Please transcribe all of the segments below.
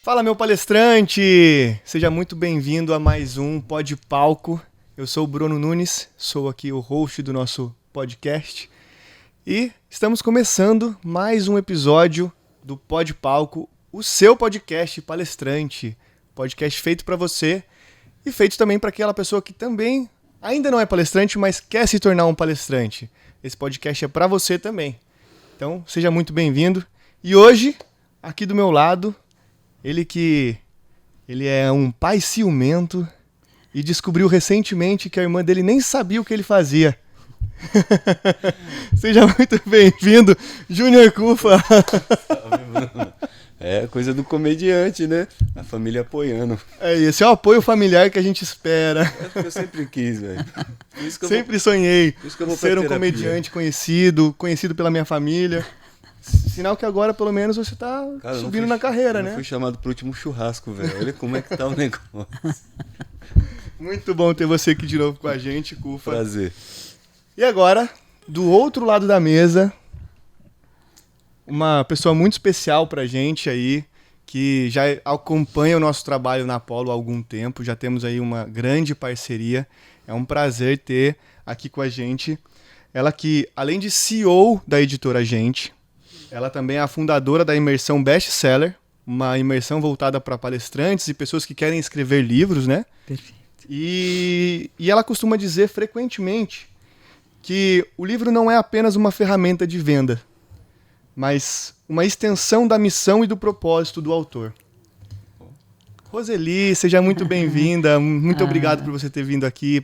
Fala, meu palestrante! Seja muito bem-vindo a mais um Pod Palco. Eu sou o Bruno Nunes, sou aqui o host do nosso podcast e estamos começando mais um episódio do Pod Palco, o seu podcast palestrante. Podcast feito para você e feito também para aquela pessoa que também ainda não é palestrante, mas quer se tornar um palestrante. Esse podcast é para você também. Então, seja muito bem-vindo. E hoje, aqui do meu lado, ele é um pai ciumento e descobriu recentemente que a irmã dele nem sabia o que ele fazia. Seja muito bem-vindo, Júnior Cufa. É coisa do comediante, né? A família apoiando. É esse é o apoio familiar que a gente espera. É o que eu sempre quis, velho. Sempre sonhei ser um terapia. Comediante conhecido pela minha família. Sinal que agora, pelo menos, você tá subindo na carreira, né? Eu fui chamado pro último churrasco, velho. Olha como é que tá o negócio. Muito bom ter você aqui de novo com a gente, Cufa. Prazer. E agora, do outro lado da mesa, uma pessoa muito especial pra gente aí, que já acompanha o nosso trabalho na Apollo há algum tempo, já temos aí uma grande parceria. É um prazer ter aqui com a gente. Ela que, além de CEO da editora Gente, ela também é a fundadora da Imersão Bestseller, uma imersão voltada para palestrantes e pessoas que querem escrever livros, né? Perfeito. E ela costuma dizer frequentemente que o livro não é apenas uma ferramenta de venda, mas uma extensão da missão e do propósito do autor. Roseli, seja muito bem-vinda. Muito obrigado por você ter vindo aqui,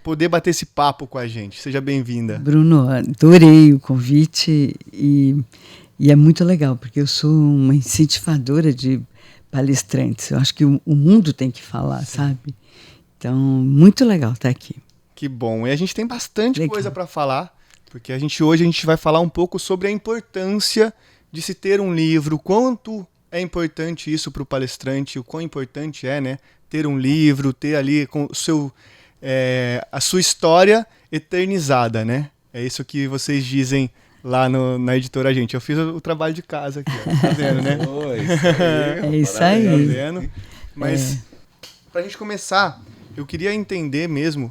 poder bater esse papo com a gente. Seja bem-vinda. Bruno, adorei o convite e é muito legal, porque eu sou uma incentivadora de palestrantes. Eu acho que o mundo tem que falar, sabe? Então, muito legal estar aqui. Que bom. E a gente tem bastante coisa para falar, porque hoje a gente vai falar um pouco sobre a importância de se ter um livro, o quanto é importante isso para o palestrante, o quão importante é, né, ter um livro, ter ali com o seu, a sua história eternizada, né? É isso que vocês dizem lá na editora Gente. Eu fiz o trabalho de casa aqui, ó, tá vendo, né? É isso aí. Tá vendo? Mas, pra gente começar, eu queria entender mesmo,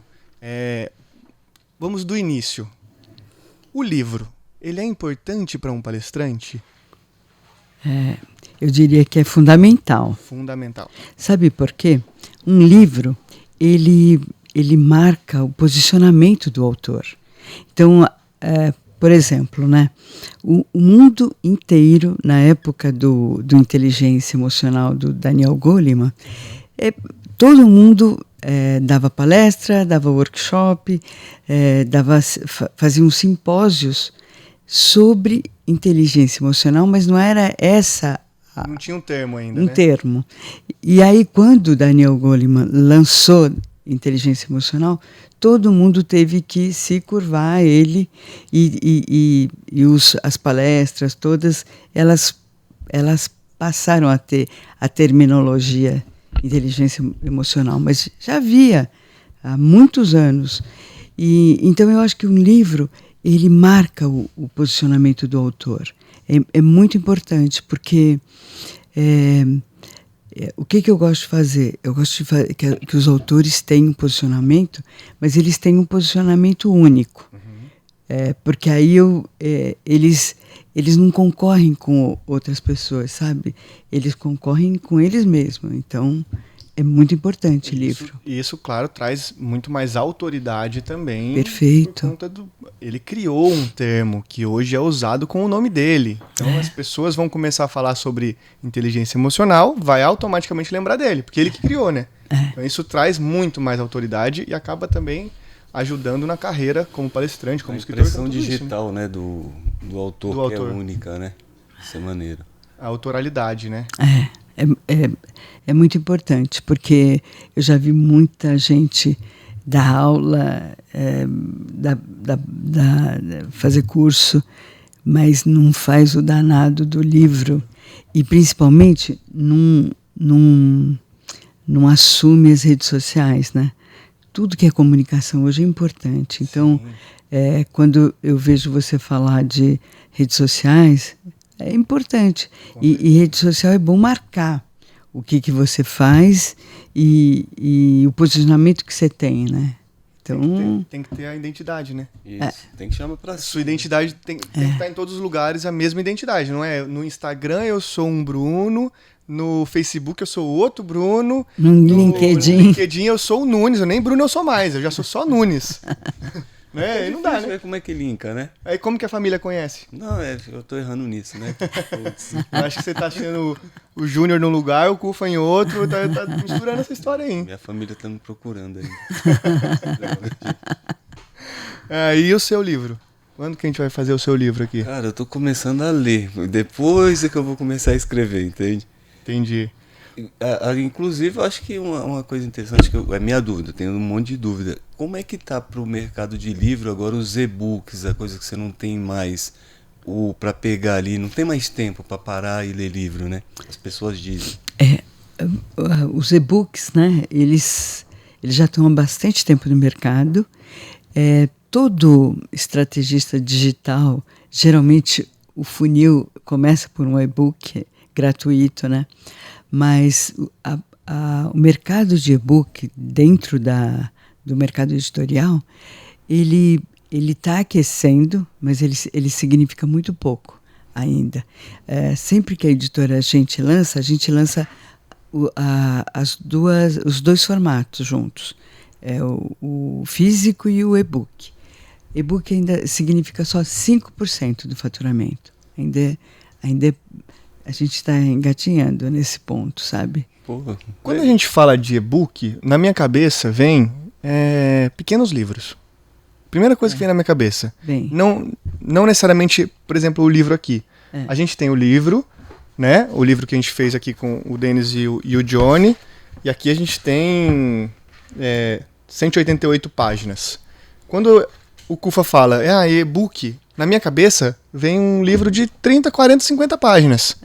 vamos do início. O livro, ele é importante para um palestrante? Eu diria que é fundamental. Fundamental. Sabe por quê? Um livro, ele marca o posicionamento do autor. Então, por exemplo, né, o mundo inteiro, na época do Inteligência Emocional do Daniel Goleman, todo mundo dava palestra, dava workshop, fazia uns simpósios sobre inteligência emocional, mas não era essa... Não tinha um termo ainda, né? Termo. E aí, quando Daniel Goleman lançou inteligência emocional, todo mundo teve que se curvar a ele e as palestras todas, elas passaram a ter a terminologia inteligência emocional, mas já havia há muitos anos. E então eu acho que um livro, ele marca o posicionamento do autor. É muito importante, porque o que eu gosto de fazer? Eu gosto de que os autores tenham um posicionamento, mas eles têm um posicionamento único. Uhum. Porque aí eles não concorrem com outras pessoas, sabe? Eles concorrem com eles mesmos. Então, é muito importante o livro. E isso, claro, traz muito mais autoridade também. Perfeito. Por conta ele criou um termo que hoje é usado com o nome dele. Então as pessoas vão começar a falar sobre inteligência emocional, vai automaticamente lembrar dele, porque ele que criou, né? Então isso traz muito mais autoridade e acaba também ajudando na carreira como palestrante, como escritor. A impressão digital, né, do autor, que é única, né? Dessa maneira. A autoralidade, né? É muito importante, porque eu já vi muita gente dar aula, fazer curso, mas não faz o danado do livro. E, principalmente, não assume as redes sociais, né? Tudo que é comunicação hoje é importante. Então, quando eu vejo você falar de redes sociais, é importante. E rede social é bom marcar. o que você faz e o posicionamento que você tem, né? Então, tem que ter a identidade, né? Isso, tem que chamar pra sua identidade tem que estar em todos os lugares a mesma identidade, não é? No Instagram eu sou um Bruno, no Facebook eu sou outro Bruno, no LinkedIn eu sou o Nunes, eu nem Bruno eu sou mais, eu já sou só Nunes. Né? É não dá, né? ver como é que linka, né? Aí como que a família conhece? Não, eu tô errando nisso, né? Eu acho que você tá achando o Júnior num lugar, o Cufa em outro, tá misturando essa história aí. Minha família tá me procurando ainda. E o seu livro? Quando que a gente vai fazer o seu livro aqui? Cara, eu tô começando a ler. Depois é que eu vou começar a escrever, entende? Entendi. Inclusive, eu acho que uma coisa interessante, que é minha dúvida, eu tenho um monte de dúvida. Como é que tá pro mercado de livro agora os e-books, a coisa que você não tem mais para pegar ali, não tem mais tempo para parar e ler livro, né? As pessoas dizem. Os e-books, né? Eles já estão há bastante tempo no mercado. Todo estrategista digital, geralmente o funil começa por um e-book gratuito, né? Mas o mercado de e-book dentro do mercado editorial, ele está aquecendo, mas ele significa muito pouco ainda. Sempre que a editora a gente lança os dois formatos juntos, o físico e o e-book. E-book ainda significa só 5% do faturamento. Ainda a gente está engatinhando nesse ponto, sabe? Porra. Quando a gente fala de e-book, na minha cabeça vem pequenos livros. Primeira coisa que vem na minha cabeça. Não necessariamente, por exemplo, o livro aqui. A gente tem o livro, né? O livro que a gente fez aqui com o Denis e o Johnny. E aqui a gente tem 188 páginas. Quando o Cufa fala, e-book, na minha cabeça vem um livro de 30, 40, 50 páginas.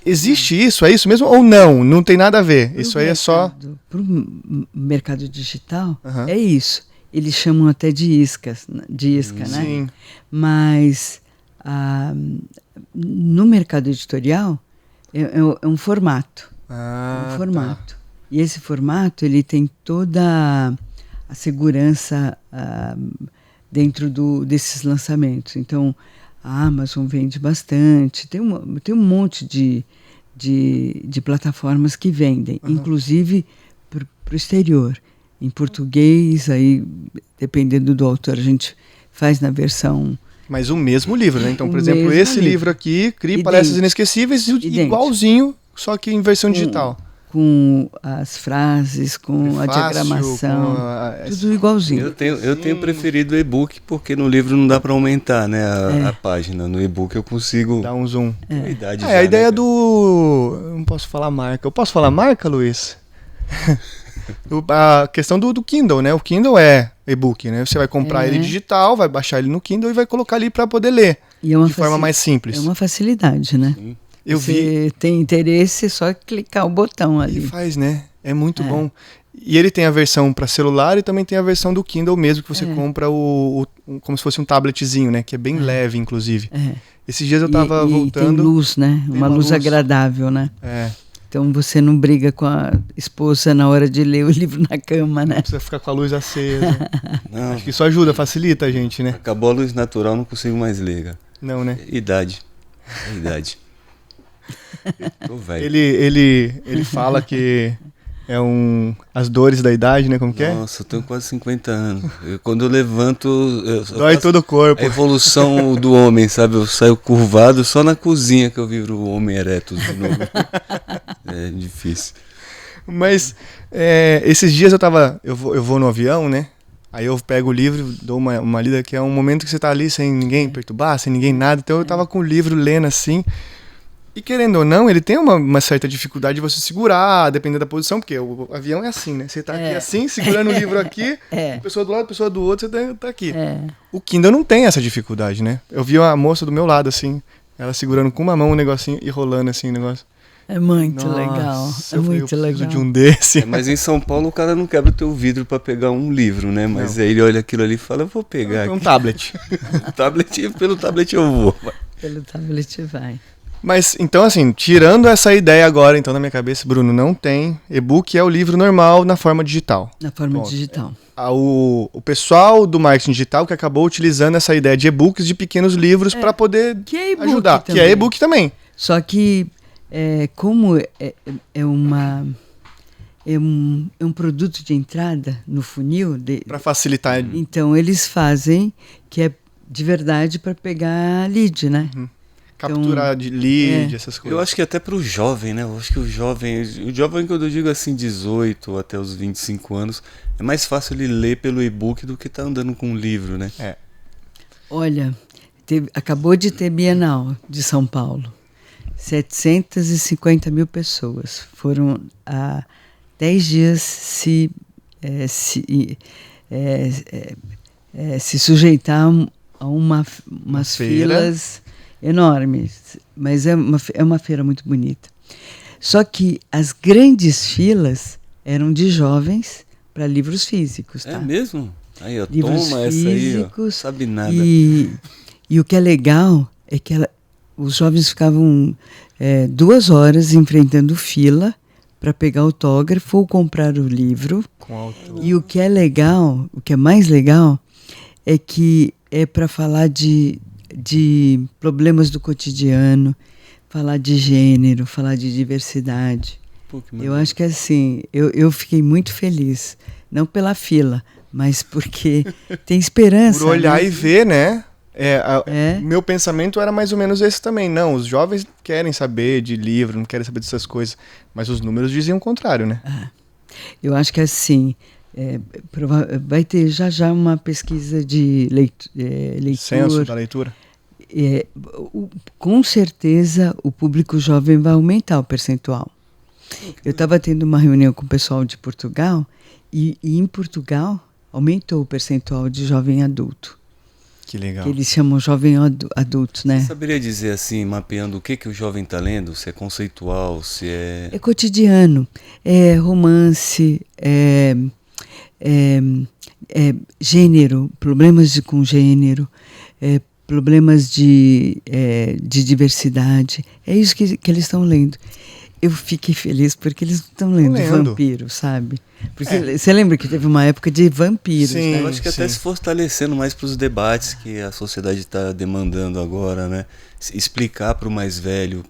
Existe isso? É isso mesmo? Ou não? Não tem nada a ver? Isso aí é só... Para o mercado digital, é isso. Eles chamam até de isca, né? Sim. Mas no mercado editorial é um formato. Um formato. Tá. E esse formato, ele tem toda a segurança dentro desses lançamentos. Então, a Amazon vende bastante, tem um monte de plataformas que vendem, inclusive para o exterior. Em português, aí, dependendo do autor, a gente faz na versão... Mas o mesmo livro, né? Então, por exemplo, esse livro aqui, Crie Palestras Inesquecíveis, igualzinho, só que em versão digital. Com as frases, com a diagramação, tudo igualzinho. Eu tenho preferido o e-book porque no livro não dá para aumentar, né, a página. No e-book eu consigo dar um zoom. A ideia do... Eu não posso falar marca. Eu posso falar marca, Luiz? A questão do Kindle, né? O Kindle é e-book, né? Você vai comprar ele digital, vai baixar ele no Kindle e vai colocar ali para poder ler de forma mais simples. É uma facilidade, né? Sim. Você tem interesse, é só clicar o botão ali. Ele faz, né? É muito bom. E ele tem a versão para celular e também tem a versão do Kindle mesmo, que você compra como se fosse um tabletzinho, né? Que é bem leve, inclusive. Esses dias eu tava voltando... tem luz, né? Uma luz agradável, né? Então você não briga com a esposa na hora de ler o livro na cama, né? Não precisa ficar com a luz acesa. Não. Acho que isso ajuda, facilita a gente, né? Acabou a luz natural, não consigo mais ler, cara. Não, né? Idade. Tô velho. Ele fala que as dores da idade, né? Como que é? Nossa, eu tenho quase 50 anos. Quando eu levanto... Dói todo o corpo. A evolução do homem, sabe? Eu saio curvado, só na cozinha que eu viro o homem ereto de novo. É difícil. Mas esses dias eu vou no avião, né? Aí eu pego o livro, dou uma lida, que é um momento que você tá ali sem ninguém perturbar, sem ninguém nada. Então eu tava com o livro lendo assim... E querendo ou não, ele tem uma certa dificuldade de você segurar, dependendo da posição, porque o avião é assim, né? Você tá aqui assim, segurando o livro aqui, pessoa do lado, pessoa do outro, você tá aqui. O Kindle não tem essa dificuldade, né? Eu vi uma moça do meu lado, assim, ela segurando com uma mão um negocinho e rolando assim o negócio. É muito legal. É muito legal. Preciso de um desse. Mas em São Paulo o cara não quebra o teu vidro pra pegar um livro, né? Mas aí ele olha aquilo ali e fala, eu vou pegar aqui. Um tablet. Pelo tablet eu vou. Pelo tablet vai. Mas, então, assim, tirando essa ideia agora, então, na minha cabeça, Bruno, não tem. E-book é o livro normal na forma digital. Na forma Bom, digital. O pessoal do marketing digital que acabou utilizando essa ideia de e-books de pequenos livros para poder Que é e-book ajudar. também. Que é e-book também. Só que, como é um produto de entrada no funil, Para facilitar. então eles fazem que é de verdade para pegar lead, né? Capturar de lead, essas coisas. Eu acho que até pro jovem, né? Eu acho que o jovem quando eu digo assim, 18 até os 25 anos, é mais fácil ele ler pelo e-book do que tá andando com um livro, né? Olha, acabou de ter Bienal de São Paulo. 750 mil pessoas foram há 10 dias se sujeitar a umas filas enormes. Mas é uma feira muito bonita. Só que as grandes filas eram de jovens para livros físicos. Tá? É mesmo? Aí, ó, Livros toma físicos, essa aí, ó. Sabe nada. E o que é legal é que os jovens ficavam 2 horas enfrentando fila para pegar autógrafo ou comprar o livro. E o que é legal, o que é mais legal, é que é para falar de problemas do cotidiano, falar de gênero, falar de diversidade. Pô, que Eu acho que assim, eu fiquei muito feliz, não pela fila, mas porque tem esperança. Por olhar né? e ver, né? Meu pensamento era mais ou menos esse também. Não, os jovens querem saber de livro, não querem saber dessas coisas. Mas os números diziam o contrário, né? Eu acho que assim, vai ter já uma pesquisa de leitura. Censo da leitura. Com certeza o público jovem vai aumentar o percentual. Eu estava tendo uma reunião com o pessoal de Portugal e em Portugal aumentou o percentual de jovem adulto. Que legal. Que eles chamam jovem adulto, né? Você saberia dizer assim, mapeando o que o jovem está lendo? Se é conceitual, se é... É cotidiano, é romance, gênero, problemas com gênero, problemas de diversidade. É isso que eles estão lendo. Eu fiquei feliz porque eles estão lendo vampiro, sabe? Porque você lembra que teve uma época de vampiros, sim, né? Eu acho que até se fortalecendo mais para os debates que a sociedade está demandando agora, né? Explicar para o mais velho,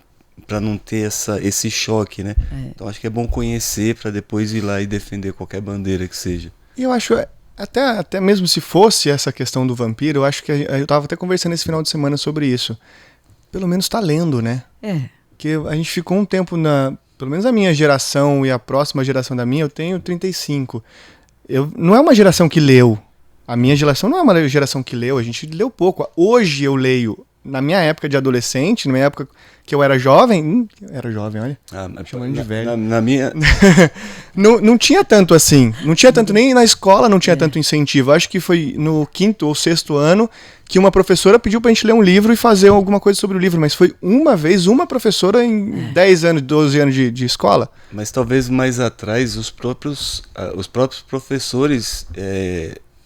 para não ter esse choque, né? Então acho que é bom conhecer para depois ir lá e defender qualquer bandeira que seja. E eu acho, até mesmo se fosse essa questão do vampiro, eu acho que eu estava até conversando esse final de semana sobre isso. Pelo menos está lendo, né? Porque a gente ficou um tempo pelo menos a minha geração e a próxima geração da minha, eu tenho 35. Não é uma geração que leu. A minha geração não é uma geração que leu, a gente leu pouco. Hoje eu leio. Na minha época de adolescente, na minha época que eu era jovem, olha, chamando de velho. Na minha... não tinha tanto assim, não tinha tanto, nem na escola não tinha tanto incentivo. Acho que foi no 5º ou 6º ano que uma professora pediu pra gente ler um livro e fazer alguma coisa sobre o livro, mas foi uma vez, uma professora em 10 anos, 12 anos de escola. Mas talvez mais atrás os próprios professores...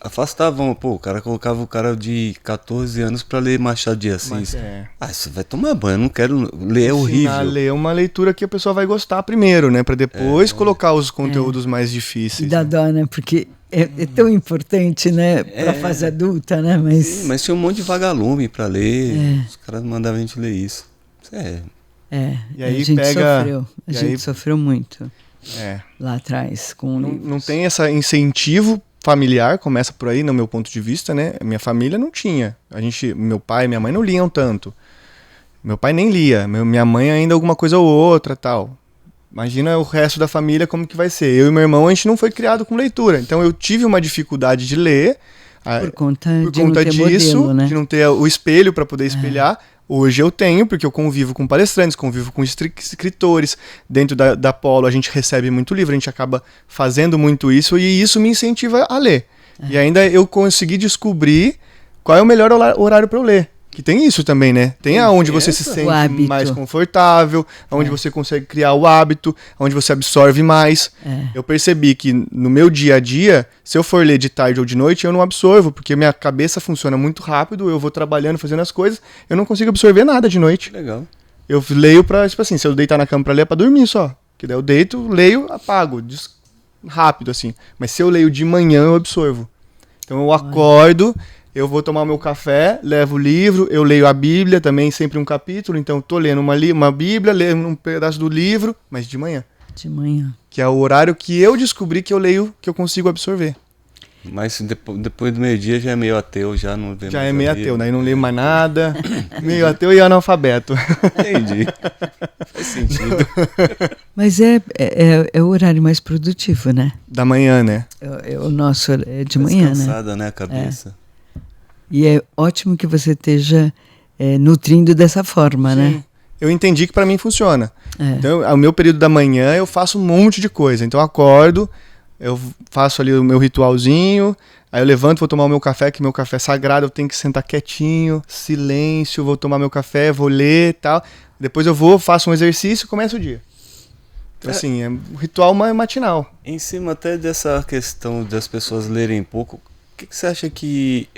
afastavam, o cara colocava o cara de 14 anos pra ler Machado de Assis. Você vai tomar banho, eu não quero ler, é horrível. Ler uma leitura que a pessoa vai gostar primeiro, né? Pra depois colocar os conteúdos mais difíceis. Dá dó, né? Porque é tão importante, né? Pra fase adulta, né? Sim, mas tinha um monte de vagalume pra ler, os caras mandavam a gente ler isso. E aí a gente sofreu, a gente sofreu muito lá atrás. Não tem esse incentivo familiar, começa por aí, no meu ponto de vista, né? Minha família não tinha. Meu pai e minha mãe não liam tanto. Meu pai nem lia. Minha mãe ainda alguma coisa ou outra, tal. Imagina o resto da família como que vai ser. Eu e meu irmão, a gente não foi criado com leitura. Então eu tive uma dificuldade de ler. Por conta disso, modelo, né? de não ter o espelho para poder espelhar. Hoje eu tenho, porque eu convivo com palestrantes, convivo com escritores. Dentro da Polo a gente recebe muito livro, a gente acaba fazendo muito isso e isso me incentiva a ler. E ainda eu consegui descobrir qual é o melhor horário para eu ler. Que tem isso também, né? Tem aonde você se sente mais confortável, aonde você consegue criar o hábito, aonde você absorve mais. Eu percebi que no meu dia a dia, se eu for ler de tarde ou de noite, eu não absorvo, porque minha cabeça funciona muito rápido, eu vou trabalhando, fazendo as coisas, eu não consigo absorver nada de noite. Legal. Eu leio pra, tipo assim, se eu deitar na cama pra ler é pra dormir só. Que daí eu deito, leio, apago. Rápido, assim. Mas se eu leio de manhã, eu absorvo. Então eu acordo, eu vou tomar o meu café, levo o livro, eu leio a Bíblia também, sempre um capítulo. Então eu tô lendo uma Bíblia, lendo um pedaço do livro, mas de manhã. De manhã. Que é o horário que eu descobri que eu leio, que eu consigo absorver. Mas depois do meio-dia já é meio ateu, já não vê Já mais é a meio Bíblia. ateu, daí não leio mais nada. Meio ateu e analfabeto. Entendi. Faz sentido. Mas é o horário mais produtivo, né? Da manhã, né? É o nosso é de manhã, né? Descansada, né, a cabeça. E é ótimo que você esteja nutrindo dessa forma, né? Eu entendi que pra mim funciona. É. Então, o meu período da manhã eu faço um monte de coisa. Então eu acordo, eu faço ali o meu ritualzinho, aí eu levanto, vou tomar o meu café, que meu café é sagrado, eu tenho que sentar quietinho, silêncio, vou tomar meu café, vou ler e tal. Depois eu vou, faço um exercício e começo o dia. Então, assim, é um ritual matinal. Em cima até dessa questão das pessoas lerem pouco, o que você acha que...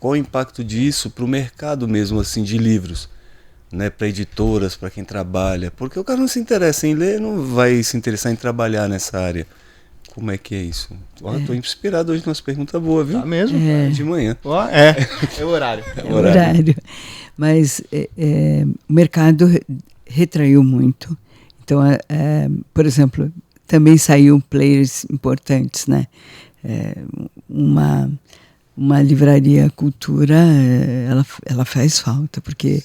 qual o impacto disso para o mercado mesmo, assim, de livros? Né, para editoras, para quem trabalha? Porque o cara não se interessa em ler, não vai se interessar em trabalhar nessa área. Como é que é isso? Tô inspirado hoje nas perguntas boas, viu? Tá mesmo? De manhã. Ó, é o horário. É o horário. Mas o mercado retraiu muito. Então, por exemplo, também saíram players importantes, né? Uma livraria cultura, ela faz falta, porque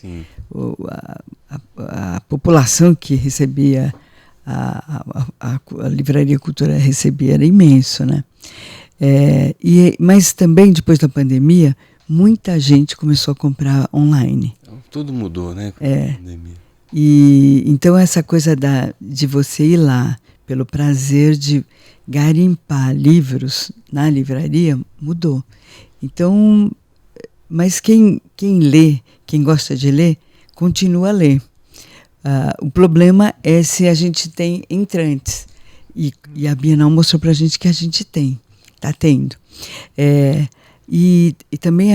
a população que recebia, a livraria cultura recebia era imenso, né? Mas também, depois da pandemia, muita gente começou a comprar online. Tudo mudou, né? Com a pandemia. E então essa coisa de você ir lá pelo prazer de garimpar livros na livraria mudou. Então, mas quem lê, quem gosta de ler, continua a ler. O problema é se a gente tem entrantes. E a Bienal mostrou para a gente que a gente está tendo. E também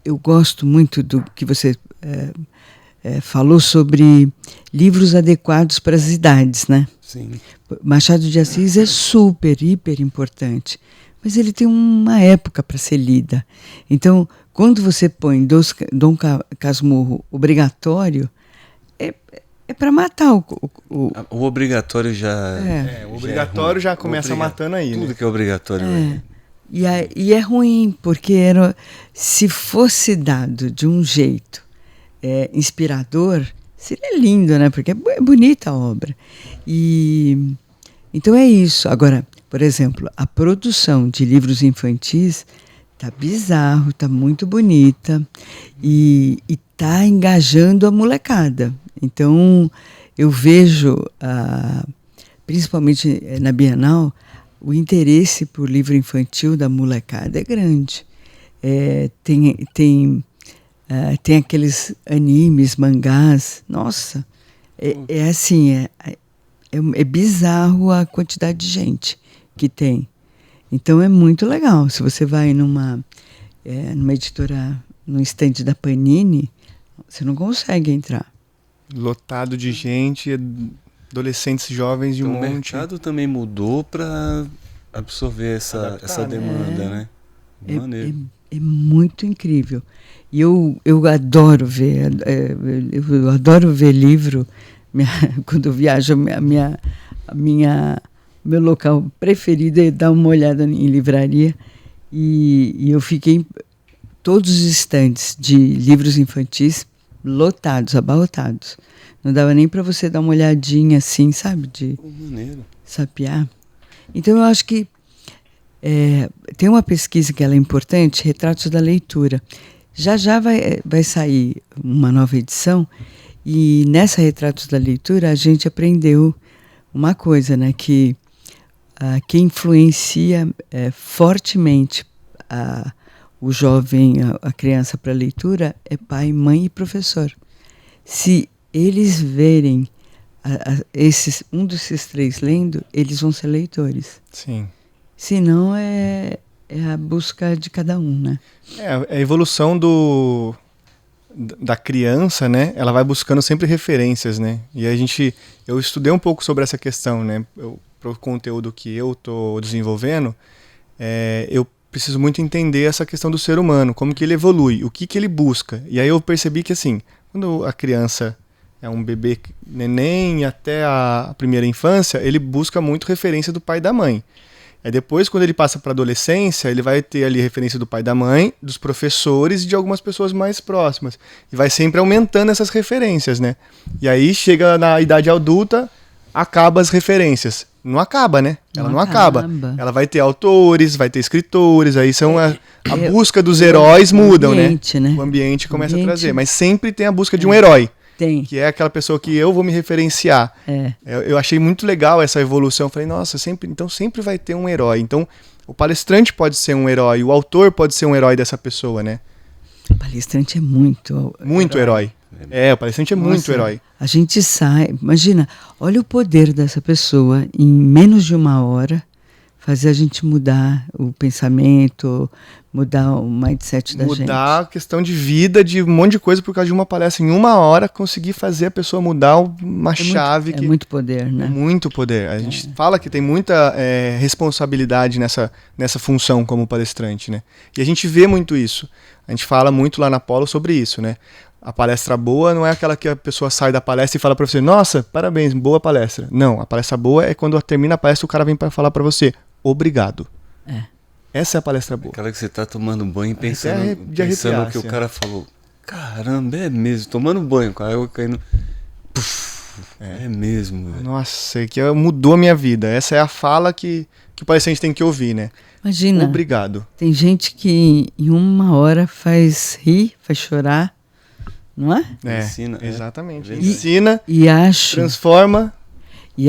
eu gosto muito do que você falou sobre livros adequados para as idades, né? Sim. Machado de Assis é super, hiper importante, mas ele tem uma época para ser lida. Então, quando você põe Dom Casmurro obrigatório, é para matar o obrigatório já... o obrigatório já começa matando aí, tudo, né? que é obrigatório. E é ruim, porque se fosse dado de um jeito inspirador, seria lindo, né? Porque é bonita a obra. Então é isso. Agora, por exemplo, a produção de livros infantis tá bizarro, tá muito bonita e tá engajando a molecada. Então, eu vejo, principalmente na Bienal, o interesse por livro infantil da molecada é grande. Tem aqueles animes, mangás. Nossa, assim, é bizarro a quantidade de gente que tem. Então é muito legal. Se você vai numa editora, num estande da Panini, você não consegue entrar. Lotado de gente, adolescentes jovens de então, um monte. O mercado também mudou para absorver essa demanda, né? É muito incrível. E eu adoro ver, eu adoro ver livro. Quando eu viajo, meu local preferido é dar uma olhada em livraria. E eu fiquei todos os estandes de livros infantis lotados, abarrotados. Não dava nem para você dar uma olhadinha assim, sabe? De sapear. Então eu acho que tem uma pesquisa que ela é importante, Retratos da Leitura. Já vai sair uma nova edição, e nessa Retratos da Leitura a gente aprendeu uma coisa, né? Que quem influencia fortemente o jovem, a criança para a leitura, é pai, mãe e professor. Se eles verem um desses três lendo, eles vão ser leitores. Sim. Senão é a busca de cada um, né? A evolução da criança, né, ela vai buscando sempre referências, né? E eu estudei um pouco sobre essa questão, né? Pro conteúdo que eu tô desenvolvendo, eu preciso muito entender essa questão do ser humano, como que ele evolui, o que ele busca. E aí eu percebi que, assim, quando a criança é um bebê neném até a primeira infância, ele busca muito referência do pai e da mãe. Aí depois, quando ele passa para a adolescência, ele vai ter ali referência do pai e da mãe, dos professores e de algumas pessoas mais próximas. E vai sempre aumentando essas referências, né? E aí chega na idade adulta, acaba as referências. Não acaba, né? Ela não acaba. Ela vai ter autores, vai ter escritores, aí são a busca dos heróis mudam, né? O ambiente começa a trazer, mas sempre tem a busca de um herói. Tem. Que é aquela pessoa que eu vou me referenciar. Eu achei muito legal essa evolução. Eu falei, nossa, então sempre vai ter um herói. Então, o palestrante pode ser um herói, o autor pode ser um herói dessa pessoa, né? O palestrante é muito herói. O palestrante é muito herói. A gente sai, imagina, olha o poder dessa pessoa em menos de uma hora fazer a gente mudar o pensamento, mudar o mindset da gente. Mudar a questão de vida, de um monte de coisa por causa de uma palestra. Em uma hora, conseguir fazer a pessoa mudar uma chave. É muito poder, né? É muito poder. A gente fala que tem muita responsabilidade nessa função como palestrante, né? E a gente vê muito isso. A gente fala muito lá na Polo sobre isso, né? A palestra boa não é aquela que a pessoa sai da palestra e fala para você, nossa, parabéns, boa palestra. Não, a palestra boa é quando termina a palestra o cara vem para falar para você, obrigado. Essa é a palestra boa. Aquela que você tá tomando banho pensando o que o cara falou. Caramba, é mesmo. Tomando banho, com a água caindo. É mesmo. Véio. Nossa, que mudou a minha vida. Essa é a fala que o palestrante tem que ouvir, né? Imagina. Obrigado. Tem gente que em uma hora faz rir, faz chorar. Não é? Ensina. Exatamente. Ensina, transforma. E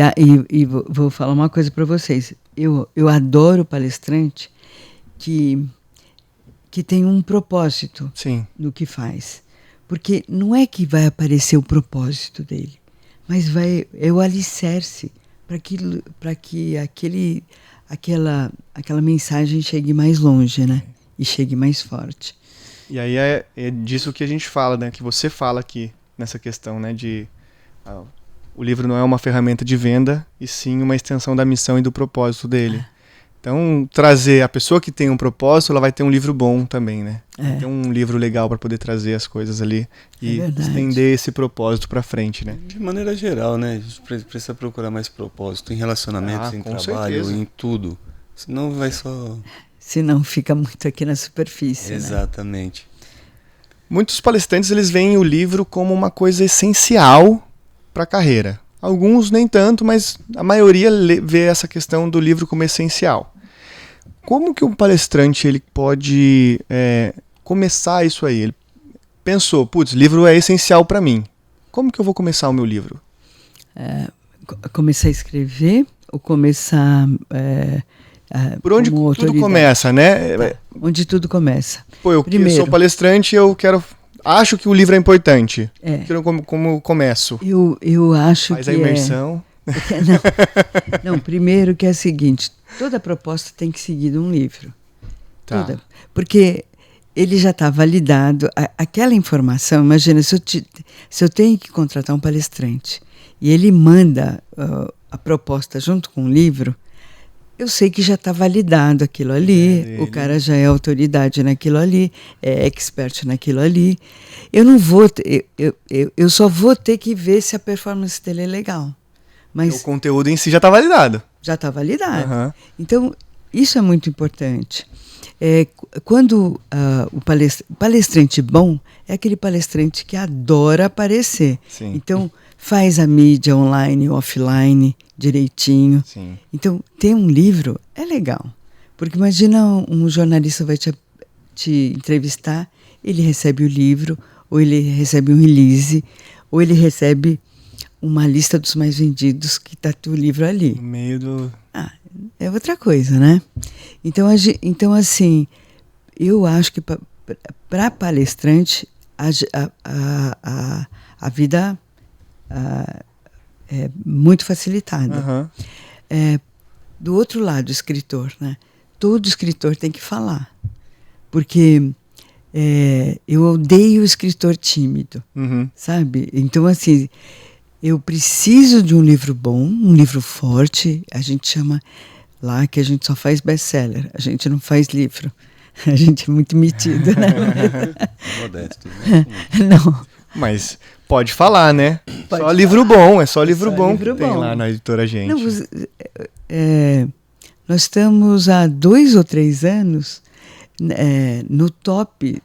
vou falar uma coisa para vocês. Eu adoro palestrante que tem um propósito no que faz. Porque não é que vai aparecer o propósito dele, mas é o alicerce para que aquela mensagem chegue mais longe, né? E chegue mais forte. E aí é disso que a gente fala, né? Que você fala aqui nessa questão, né? O livro não é uma ferramenta de venda, e sim uma extensão da missão e do propósito dele. Então, trazer a pessoa que tem um propósito, ela vai ter um livro bom também, né? Vai ter um livro legal para poder trazer as coisas ali e estender esse propósito para frente, né? De maneira geral, né? A gente precisa procurar mais propósito em relacionamentos, em trabalho, em tudo. Senão vai só... Senão fica muito aqui na superfície. Exatamente. Né? Muitos palestrantes eles veem o livro como uma coisa essencial para a carreira. Alguns nem tanto, mas a maioria vê essa questão do livro como essencial. Como que um palestrante ele pode começar isso aí? Ele pensou, putz, livro é essencial para mim. Como que eu vou começar o meu livro? Começar a escrever ou começar... Por onde tudo começa, né? Onde tudo começa. Pô, eu sou palestrante e acho que o livro é importante. Como eu começo? Eu acho Faz a imersão. Não, primeiro que é o seguinte, toda proposta tem que seguir de um livro. Tá. Toda. Porque ele já está validado. Aquela informação, imagina, se eu tenho que contratar um palestrante e ele manda a proposta junto com o livro, eu sei que já está validado aquilo ali, o cara já é autoridade naquilo ali, é expert naquilo ali. Eu não vou, eu só vou ter que ver se a performance dele é legal. Mas o conteúdo em si já está validado. Já está validado. Uhum. Então, isso é muito importante. Quando o palestrante bom é aquele palestrante que adora aparecer. Sim. Então, faz a mídia online, offline, direitinho. Sim. Então, ter um livro é legal. Porque imagina um jornalista vai te entrevistar, ele recebe o livro, ou ele recebe um release, ou ele recebe uma lista dos mais vendidos que está o livro ali. No meio do... é outra coisa, né? Então assim, eu acho que para palestrante, a vida é muito facilitada. Uhum. Do outro lado, o escritor, né? Todo escritor tem que falar. Porque eu odeio o escritor tímido, Uhum. sabe? Então, assim, eu preciso de um livro bom, um livro forte. A gente chama lá que a gente só faz best-seller, a gente não faz livro. A gente é muito metido, né? Modesto, né? Não. Mas pode falar, né? Pode só livro bom, é só livro só bom livro que tem bom. lá na editora Gente. Não, nós estamos há 2 ou 3 anos no top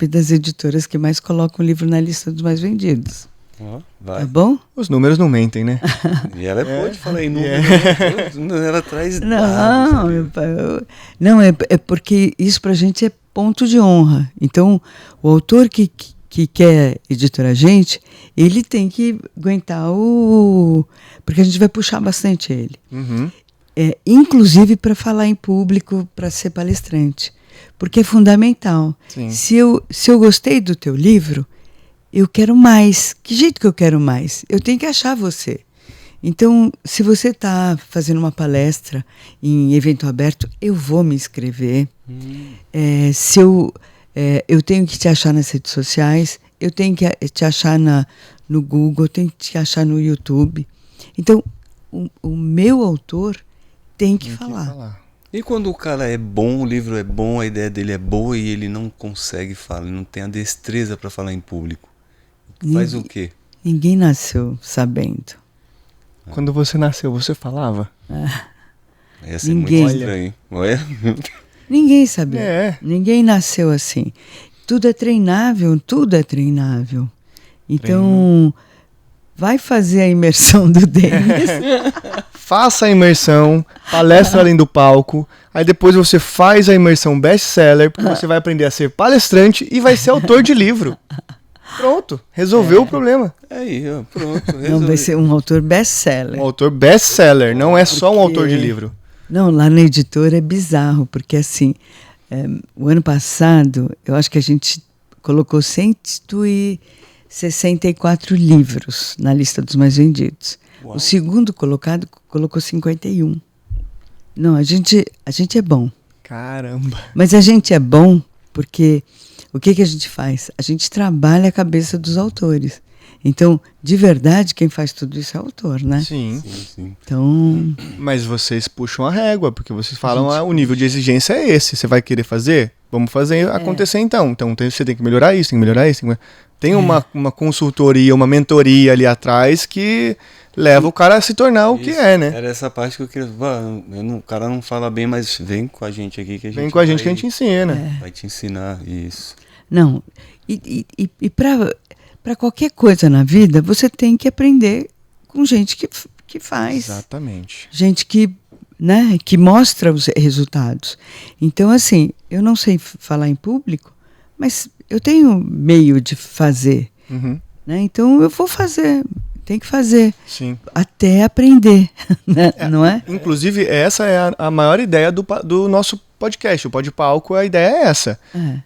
das editoras que mais colocam o livro na lista dos mais vendidos. Ó, Tá vai. bom? Os números não mentem, né? E ela pode falar em número, ela traz dados Não, ali. não é porque isso pra gente é ponto de honra. Então, o autor que quer editar a gente, ele tem que aguentar porque a gente vai puxar bastante ele. Uhum. Inclusive para falar em público, para ser palestrante. Porque é fundamental. Sim. Se eu gostei do teu livro, eu quero mais. Que jeito que eu quero mais? Eu tenho que achar você. Então, se você está fazendo uma palestra em evento aberto, eu vou me inscrever. Se eu tenho que te achar nas redes sociais, eu tenho que te achar no Google, eu tenho que te achar no YouTube. Então, o meu autor tem que falar. E quando o cara é bom, o livro é bom, a ideia dele é boa e ele não consegue falar, ele não tem a destreza para falar em público. Faz o quê? Ninguém nasceu sabendo. Quando você nasceu, você falava? Ia ser Ninguém. muito estranho. Olha. Ninguém sabia. É. Ninguém nasceu assim. Tudo é treinável, tudo é treinável. Então, vai fazer a imersão do Denis. Faça a imersão, palestra além do palco. Aí depois você faz a imersão best-seller, porque você vai aprender a ser palestrante e vai ser autor de livro. Pronto, resolveu o problema. Aí, ó, pronto. Não, vai ser um autor best-seller. Um autor best-seller, não é só um Porque- autor de livro. Não, lá na editora é bizarro, porque assim, o ano passado, eu acho que a gente colocou 164 livros na lista dos mais vendidos. Uau. O segundo colocado colocou 51. Não, a gente é bom. Caramba. Mas a gente é bom porque o que a gente faz? A gente trabalha a cabeça dos autores. Então, de verdade, quem faz tudo isso é o autor, né? Sim. Sim. Então, Mas vocês puxam a régua, porque vocês falam, o nível de exigência é esse. Você vai querer fazer? Vamos fazer acontecer então. Então você tem que melhorar isso, tem que melhorar isso. Tem uma consultoria, uma mentoria ali atrás que leva o cara a se tornar o que Isso, é, né? Era essa parte que eu queria. O cara não fala bem, mas vem com a gente aqui que a gente Vem com a gente que a vai- gente ensina. vai te ensinar isso. não. E para qualquer coisa na vida, você tem que aprender com gente que faz. Exatamente. Gente que mostra os resultados. Então, assim, eu não sei falar em público, mas eu tenho meio de fazer. Uhum. Né? Então, eu vou fazer. Tem que fazer. Sim. Até aprender. Né? Não é? Inclusive, essa é a maior ideia do nosso podcast. O Pod Palco, a ideia é essa.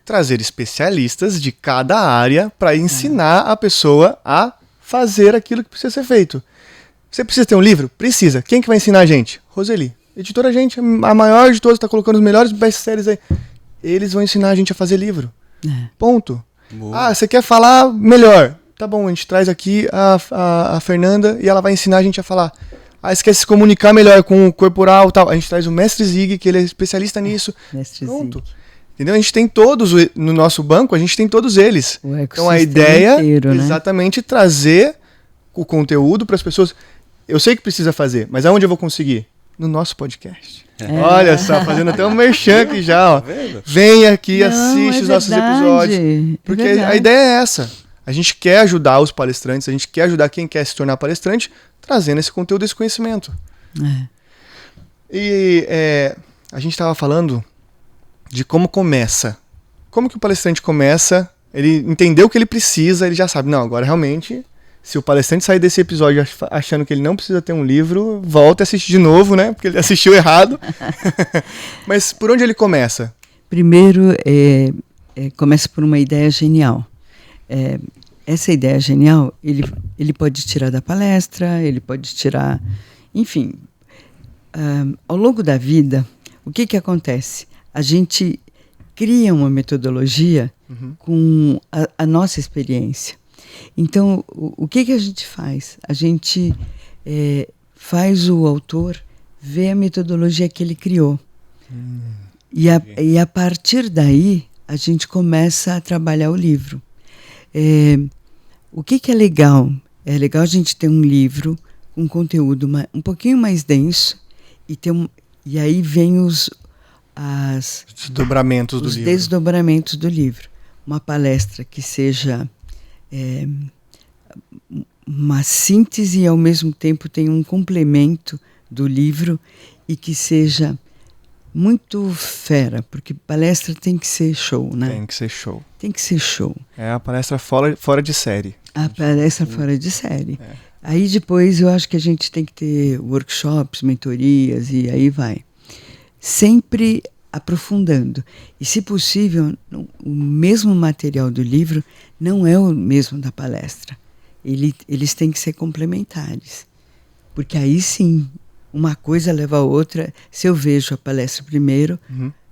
Trazer especialistas de cada área para ensinar a pessoa a fazer aquilo que precisa ser feito. Você precisa ter um livro? Precisa. Quem que vai ensinar a gente? Roseli. Editora Gente, a maior de todas, está colocando os melhores best-sellers aí. Eles vão ensinar a gente a fazer livro. Ponto. Boa. Ah, você quer falar melhor? Tá bom, a gente traz aqui a Fernanda e ela vai ensinar a gente a falar. Ah, você quer se comunicar melhor com o corporal e tal? A gente traz o Mestre Zig, que ele é especialista nisso. Mestre Pronto. Zig. Entendeu? A gente tem todos, no nosso banco, a gente tem todos eles. O Então a ecossistema ideia inteiro, é né? exatamente trazer o conteúdo para as pessoas. Eu sei que precisa fazer, mas aonde eu vou conseguir? No nosso podcast. Olha só, fazendo até um merchan aqui já, ó. Tá vendo? Vem aqui, Não, assiste é os nossos verdade, episódios. é Porque verdade. a ideia é essa. A gente quer ajudar os palestrantes, a gente quer ajudar quem quer se tornar palestrante, trazendo esse conteúdo, esse conhecimento. E a gente estava falando de como começa. Como que o palestrante começa, ele entendeu o que ele precisa, ele já sabe, não, agora realmente, se o palestrante sair desse episódio achando que ele não precisa ter um livro, volta e assiste de novo, né? Porque ele assistiu errado. Mas por onde ele começa? Primeiro, começa por uma ideia genial. Essa ideia genial, ele pode tirar da palestra, ele pode tirar... Enfim, ao longo da vida, o que acontece? A gente cria uma metodologia com a nossa experiência. Então, o que a gente faz? A gente faz o autor ver a metodologia que ele criou. E a partir daí, a gente começa a trabalhar o livro. O que é legal? É legal a gente ter um livro com conteúdo um pouquinho mais denso e aí vem os desdobramentos do livro. Uma palestra que seja uma síntese e ao mesmo tempo tem um complemento do livro e que seja muito fera, porque palestra tem que ser show, né? Tem que ser show. Tem que ser show. É a palestra fora de série. A palestra fora de série. Aí depois eu acho que a gente tem que ter workshops, mentorias e aí vai. Sempre aprofundando. E se possível, o mesmo material do livro não é o mesmo da palestra. Eles têm que ser complementares. Porque aí sim, uma coisa leva a outra. Se eu vejo a palestra primeiro,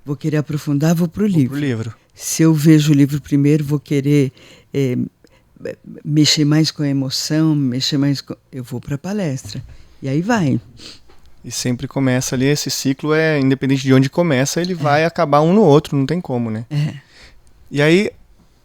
vou querer aprofundar, vou para o livro. Se eu vejo o livro primeiro, vou querer mexer mais com a emoção, eu vou para a palestra. E aí vai. E sempre começa ali, esse ciclo independente de onde começa, ele vai acabar um no outro, não tem como, né? E aí,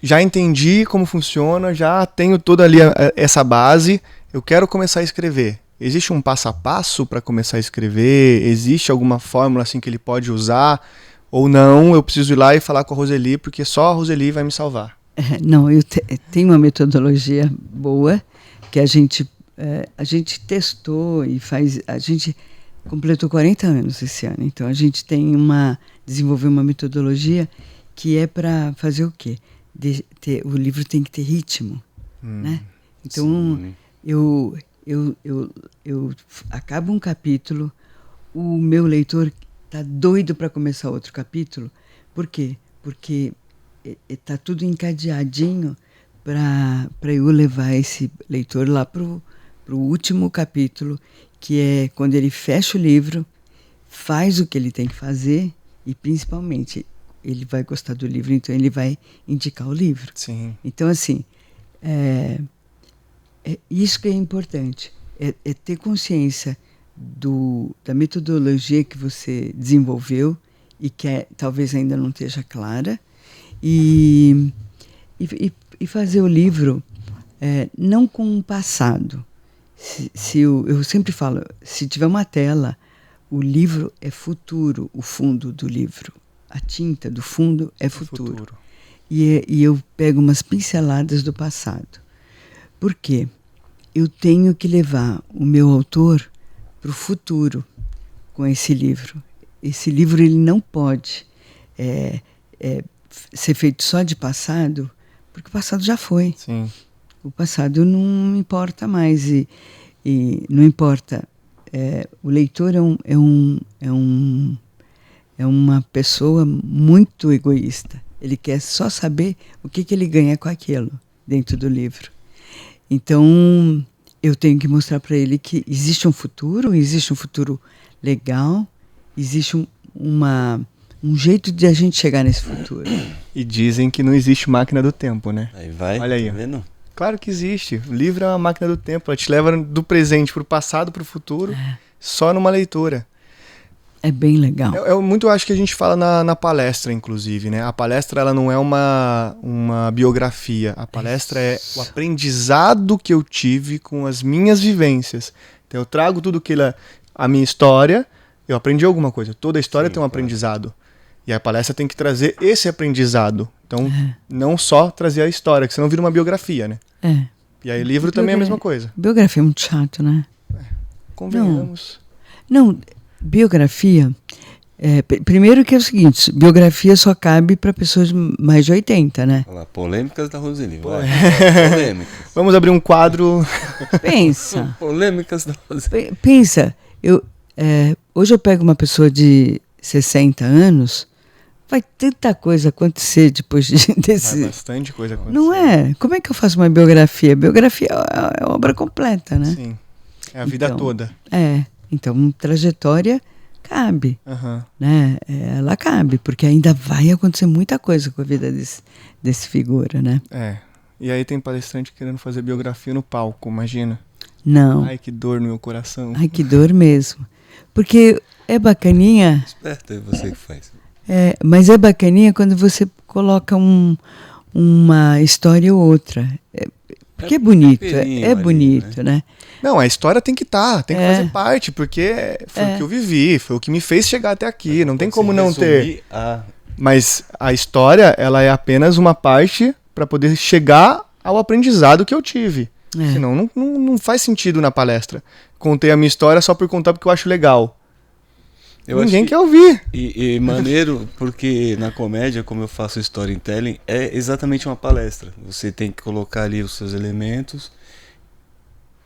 já entendi como funciona, já tenho toda ali essa base, eu quero começar a escrever. Existe um passo a passo para começar a escrever? Existe alguma fórmula assim que ele pode usar? Ou não, eu preciso ir lá e falar com a Roseli, porque só a Roseli vai me salvar? Não, eu tenho uma metodologia boa, que a gente testou e faz... A gente completou 40 anos esse ano, então a gente desenvolveu uma metodologia que é para fazer o quê? O livro tem que ter ritmo, né? Então, eu acabo um capítulo, o meu leitor está doido para começar outro capítulo. Por quê? Porque está tudo encadeadinho para eu levar esse leitor lá para o último capítulo, que é quando ele fecha o livro, faz o que ele tem que fazer e, principalmente, ele vai gostar do livro, então ele vai indicar o livro. Sim. Então, assim, isso que é importante, é ter consciência da metodologia que você desenvolveu e que talvez ainda não esteja clara e fazer o livro não com o passado. Eu sempre falo, se tiver uma tela, o livro é futuro, o fundo do livro. A tinta do fundo é futuro. E eu pego umas pinceladas do passado. Por quê? Eu tenho que levar o meu autor para o futuro com esse livro. Esse livro ele não pode ser feito só de passado, porque o passado já foi. Sim. O passado não importa mais e não importa. O leitor é uma pessoa muito egoísta. Ele quer só saber o que ele ganha com aquilo dentro do livro. Então, eu tenho que mostrar para ele que existe um futuro legal, existe um jeito de a gente chegar nesse futuro. E dizem que não existe máquina do tempo, né? Aí vai, olha aí. Tá vendo? Claro que existe. O livro é uma máquina do tempo. Ela te leva do presente para o passado, para o futuro, só numa leitura. É bem legal. Muito acho que a gente fala na palestra, inclusive, né? A palestra ela não é uma biografia. A palestra é o aprendizado que eu tive com as minhas vivências. Então eu trago tudo a minha história, eu aprendi alguma coisa. Toda a história tem um aprendizado. E a palestra tem que trazer esse aprendizado. Então, não só trazer a história, que senão vira uma biografia, né? E aí livro também é a mesma coisa. Biografia é muito chato, né? Convenhamos. Não, biografia... primeiro que é o seguinte, biografia só cabe para pessoas de mais de 80, né? Olha lá, polêmicas da Roseli. Polêmicas. Vamos abrir um quadro... Pensa. Polêmicas da Roseli. Pensa, hoje eu pego uma pessoa de 60 anos... Vai tanta coisa acontecer depois desse... Vai bastante coisa acontecer. Não é? Como é que eu faço uma biografia? Biografia é obra completa, né? Sim. É a vida toda. Então, trajetória cabe, Aham. né? Ela cabe, porque ainda vai acontecer muita coisa com a vida desse figura, né? É. E aí tem palestrante querendo fazer biografia no palco, imagina. Não. Ai, que dor no meu coração. Ai, que dor mesmo. Porque é bacaninha, Esperto, é você que faz. mas é bacaninha quando você coloca uma história ou outra. Porque é bonito, temperinho é ali, bonito, né? Não, a história tem que estar, tem que É. fazer parte, porque foi o que eu vivi, foi o que me fez chegar até aqui, não tem Pode como se não ter. resumir a- Mas a história, ela é apenas uma parte para poder chegar ao aprendizado que eu tive. É. Senão não faz sentido na palestra. Contei a minha história só por contar porque eu acho legal. Eu Ninguém acho que- quer ouvir. E maneiro, porque na comédia, como eu faço storytelling, é exatamente uma palestra. Você tem que colocar ali os seus elementos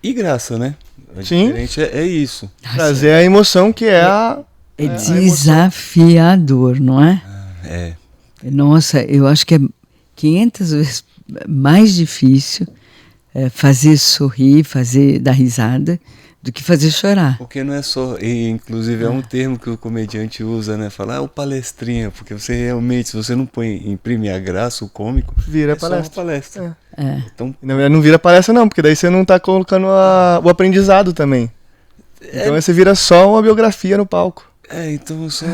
e graça, né? A Sim. diferente é isso. Trazer a emoção que é a... É a emoção. desafiador, não é? É. Nossa, eu acho que é 500 vezes mais difícil fazer sorrir, fazer dar risada, do que fazer chorar. Porque não é só, e inclusive é um termo que o comediante usa, né? Falar, o palestrinha, porque você realmente, se você não imprime a graça, o cômico, Vira é palestra. só uma palestra. É. Então, Na verdade, não vira palestra não, porque daí você não tá colocando o aprendizado também. Então aí você vira só uma biografia no palco. então só...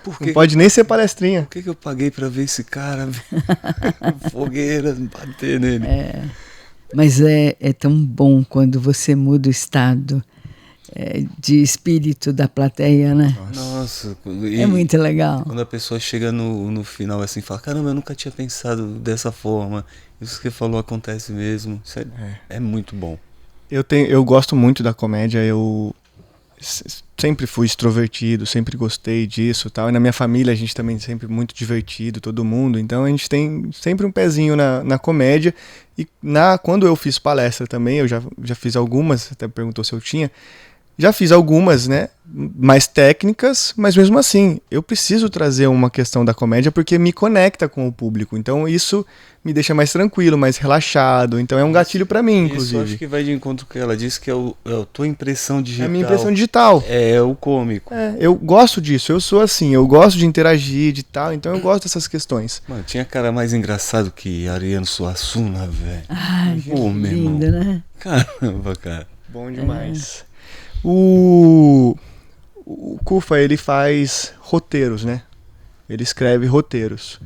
Por Não pode nem ser palestrinha. Por que eu paguei pra ver esse cara? Fogueira, bater nele. Mas é tão bom quando você muda o estado de espírito da plateia, né? Nossa, É muito legal. Quando a pessoa chega no final assim, fala, caramba, eu nunca tinha pensado dessa forma. Isso que você falou acontece mesmo. Isso é muito bom. Eu gosto muito da comédia, eu sempre fui extrovertido, sempre gostei disso, tal. E na minha família a gente também sempre muito divertido, todo mundo. Então a gente tem sempre um pezinho na comédia. E quando eu fiz palestra também, eu já fiz algumas, até perguntou se eu tinha. Já fiz algumas, né, mais técnicas, mas mesmo assim, eu preciso trazer uma questão da comédia porque me conecta com o público. Então isso me deixa mais tranquilo, mais relaxado. Então é um gatilho pra mim, Isso inclusive. acho que vai de encontro com o que ela disse, que é a tua impressão digital. É a minha impressão digital. É o cômico. Eu gosto disso, eu sou assim, eu gosto de interagir, de tal, então eu gosto dessas questões. Mano, tinha cara mais engraçado que Ariano Suassuna, velho. Ai, que Pô, meu irmão. lindo, né? Caramba, cara. Bom demais. O Cufa, ele faz roteiros, né? Ele escreve roteiros.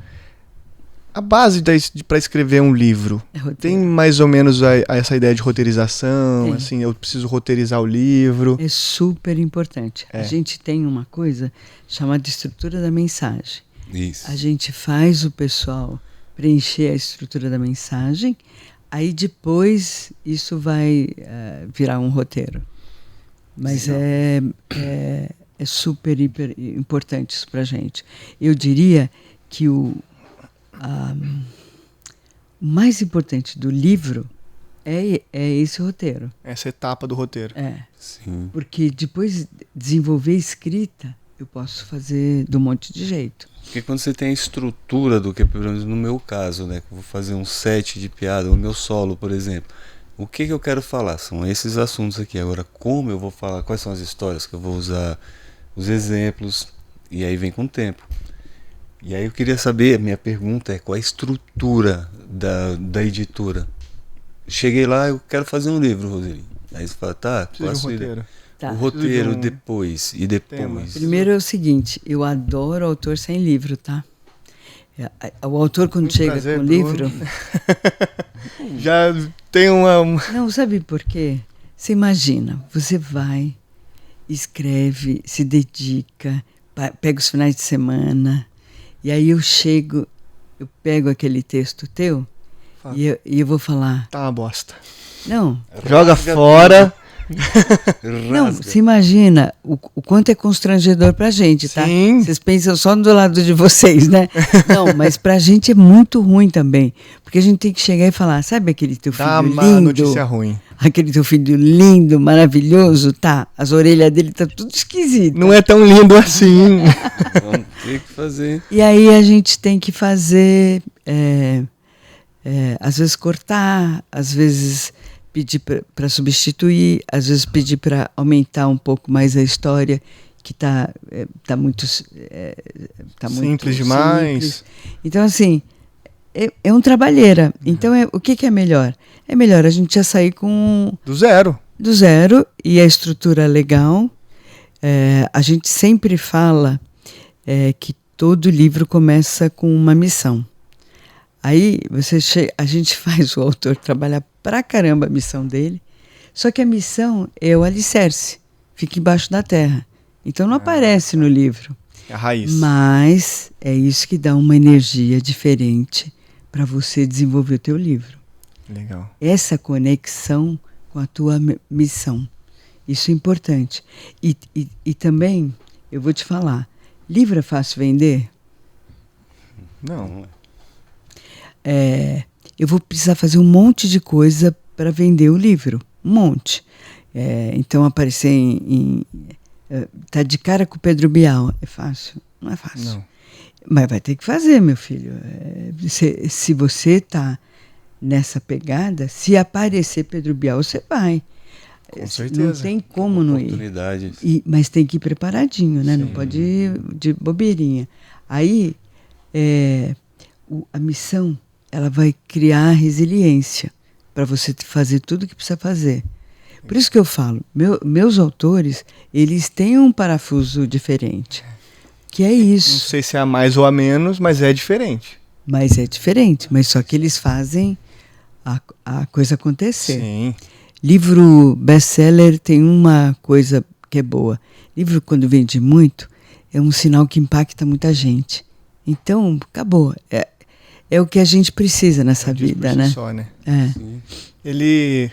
A base para escrever um livro, É roteiro. tem mais ou menos essa ideia de roteirização, Tem. assim, eu preciso roteirizar o livro. É super importante. A gente tem uma coisa chamada estrutura da mensagem. Isso. A gente faz o pessoal preencher a estrutura da mensagem, aí depois isso vai virar um roteiro. Mas é super, hiper importante isso pra gente. Eu diria que o mais importante do livro é esse roteiro. Essa etapa do roteiro. Sim. Porque depois de desenvolver escrita, eu posso fazer de um monte de jeito. Porque quando você tem a estrutura do que, pelo menos no meu caso, né? Que eu vou fazer um set de piada, o meu solo, por exemplo. O que eu quero falar? São esses assuntos aqui. Agora, como eu vou falar? Quais são as histórias que eu vou usar? Os exemplos. E aí vem com o tempo. E aí eu queria saber, minha pergunta é, qual a estrutura da editora? Cheguei lá, eu quero fazer um livro, Roseli. Aí você fala, tá, Precisa de um faço roteiro. Tá. o roteiro Precisa de um depois, e depois. tema. Primeiro é o seguinte, eu adoro autor sem livro, tá? O autor quando Muito chega prazer, com o Bruno. livro... Já tem uma... Não, sabe por quê? Você imagina, você vai, escreve, se dedica, pega os finais de semana, e aí eu chego, eu pego aquele texto teu Fala. e eu vou falar, Tá uma bosta. não, Joga Rasga fora. não, Rasga. você imagina o quanto é constrangedor pra gente, tá? Sim. Vocês pensam só do lado de vocês, né? Não, mas pra gente é muito ruim também, porque a gente tem que chegar e falar, sabe aquele teu filho Dá uma lindo? notícia ruim. Aquele teu filho lindo, maravilhoso, tá? As orelhas dele tá tudo esquisito. Não é tão lindo assim. Vamos ter que fazer. E aí a gente tem que fazer, às vezes cortar, às vezes pedir para substituir, às vezes pedir para aumentar um pouco mais a história que tá muito simples demais. Simples. Então, assim, é um trabalheira. Então, o que é melhor? É melhor a gente já sair com... Do zero. Do zero, e a estrutura legal. A gente sempre fala que todo livro começa com uma missão. Aí a gente faz o autor trabalhar pra caramba a missão dele, só que a missão é o alicerce, fica embaixo da terra. Então não aparece no livro. A raiz. Mas é isso que dá uma energia diferente para você desenvolver o teu livro. Legal. Essa conexão com a tua missão. Isso é importante. E também, eu vou te falar, livro é fácil vender? Não. Eu vou precisar fazer um monte de coisa para vender o livro. Um monte. Então, aparecer tá de cara com o Pedro Bial. É fácil? Não é fácil. Não. Mas vai ter que fazer, meu filho. Se você tá nessa pegada, se aparecer Pedro Bial, você vai. Com certeza. Não tem como não ir. Mas tem que ir preparadinho, né? Sim. Não pode ir de bobeirinha. Aí, a missão, ela vai criar resiliência para você fazer tudo o que precisa fazer. Por isso que eu falo, meus autores, eles têm um parafuso diferente. Que é isso. Não sei se é a mais ou a menos, mas é diferente. Mas é diferente, mas só que eles fazem a coisa acontecer. Sim. Livro best-seller tem uma coisa que é boa. Livro, quando vende muito, é um sinal que impacta muita gente. Então, acabou. É o que a gente precisa nessa vida, né? Só, né? Ele...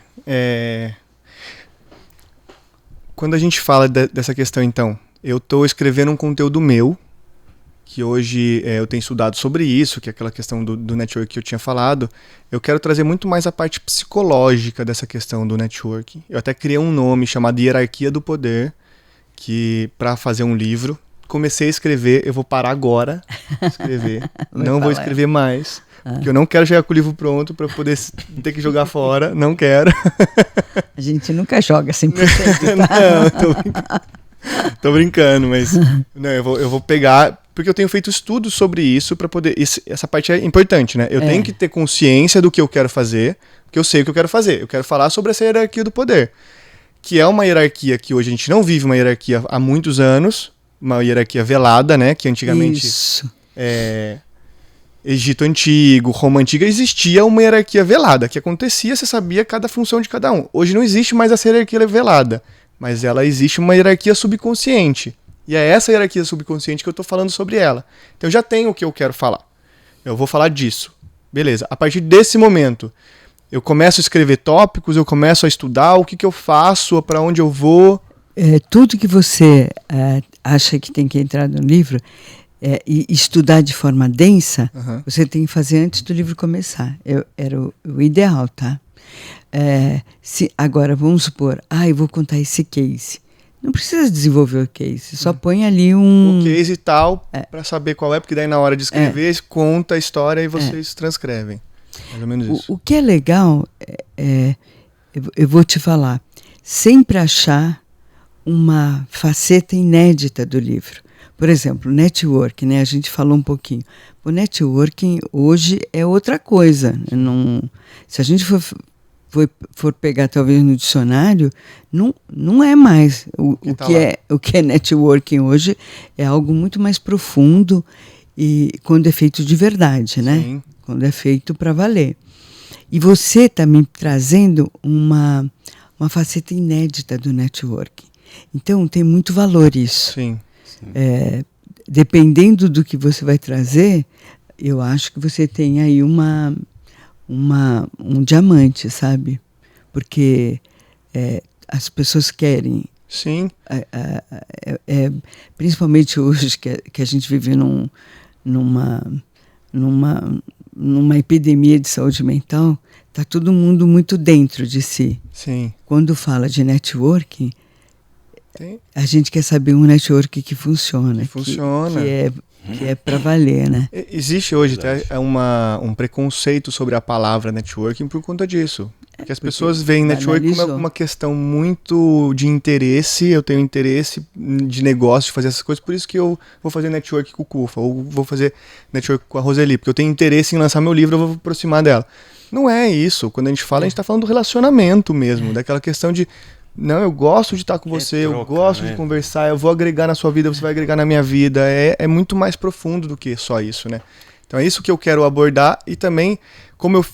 Quando a gente fala dessa questão, então, eu estou escrevendo um conteúdo meu, que hoje eu tenho estudado sobre isso, que é aquela questão do network que eu tinha falado. Eu quero trazer muito mais a parte psicológica dessa questão do network. Eu até criei um nome chamado Hierarquia do Poder, que para fazer um livro. Comecei a escrever, eu vou parar agora de escrever. Não vou escrever mais, porque eu não quero chegar com o livro pronto para poder ter que jogar fora. Não quero. A gente nunca joga 100%. Não, tô brincando, mas não, eu vou pegar, porque eu tenho feito estudos sobre isso para poder... Essa parte é importante, né? Eu tenho que ter consciência do que eu quero fazer, porque eu sei o que eu quero fazer. Eu quero falar sobre essa hierarquia do poder, que é uma hierarquia que hoje a gente não vive uma hierarquia há muitos anos, uma hierarquia velada, né? Que antigamente... Isso. Egito Antigo, Roma Antiga, existia uma hierarquia velada, que acontecia, você sabia cada função de cada um. Hoje não existe mais essa hierarquia velada, mas ela existe uma hierarquia subconsciente. E é essa hierarquia subconsciente que eu estou falando sobre ela. Então eu já tenho o que eu quero falar. Eu vou falar disso. Beleza. A partir desse momento, eu começo a escrever tópicos, eu começo a estudar o que eu faço, para onde eu vou. Tudo que você acha que tem que entrar no livro e estudar de forma densa, você tem que fazer antes do livro começar. Era o ideal, tá? Agora, vamos supor, eu vou contar esse case. Não precisa desenvolver o case, só põe ali o case e tal, para saber qual é, porque daí na hora de escrever, conta a história e vocês transcrevem. Mais ou menos isso. O que é legal, eu vou te falar, sempre achar uma faceta inédita do livro. Por exemplo, networking, né? A gente falou um pouquinho. O networking hoje é outra coisa. Se a gente for pegar talvez no dicionário, não é mais. O que é networking hoje é algo muito mais profundo e quando é feito de verdade, né? Sim. Quando é feito para valer. E você está me trazendo uma faceta inédita do networking. Então, tem muito valor isso. Sim. Dependendo do que você vai trazer, eu acho que você tem aí um diamante, sabe? Porque as pessoas querem. Sim. Principalmente hoje que a gente vive numa epidemia de saúde mental, está todo mundo muito dentro de si. Sim. Quando fala de networking, a gente quer saber um network que funciona. Que é para valer, né? Existe hoje até um preconceito sobre a palavra networking por conta disso. Porque as pessoas veem network como uma questão muito de interesse. Eu tenho interesse de negócio, de fazer essas coisas, por isso que eu vou fazer network com o Cufa, ou vou fazer network com a Roseli, porque eu tenho interesse em lançar meu livro, eu vou aproximar dela. Não é isso. Quando a gente fala, a gente está falando do relacionamento mesmo, daquela questão de, não, eu gosto de estar com você, troca, eu gosto de conversar, eu vou agregar na sua vida, você vai agregar na minha vida. É muito mais profundo do que só isso, né? Então é isso que eu quero abordar. E também, como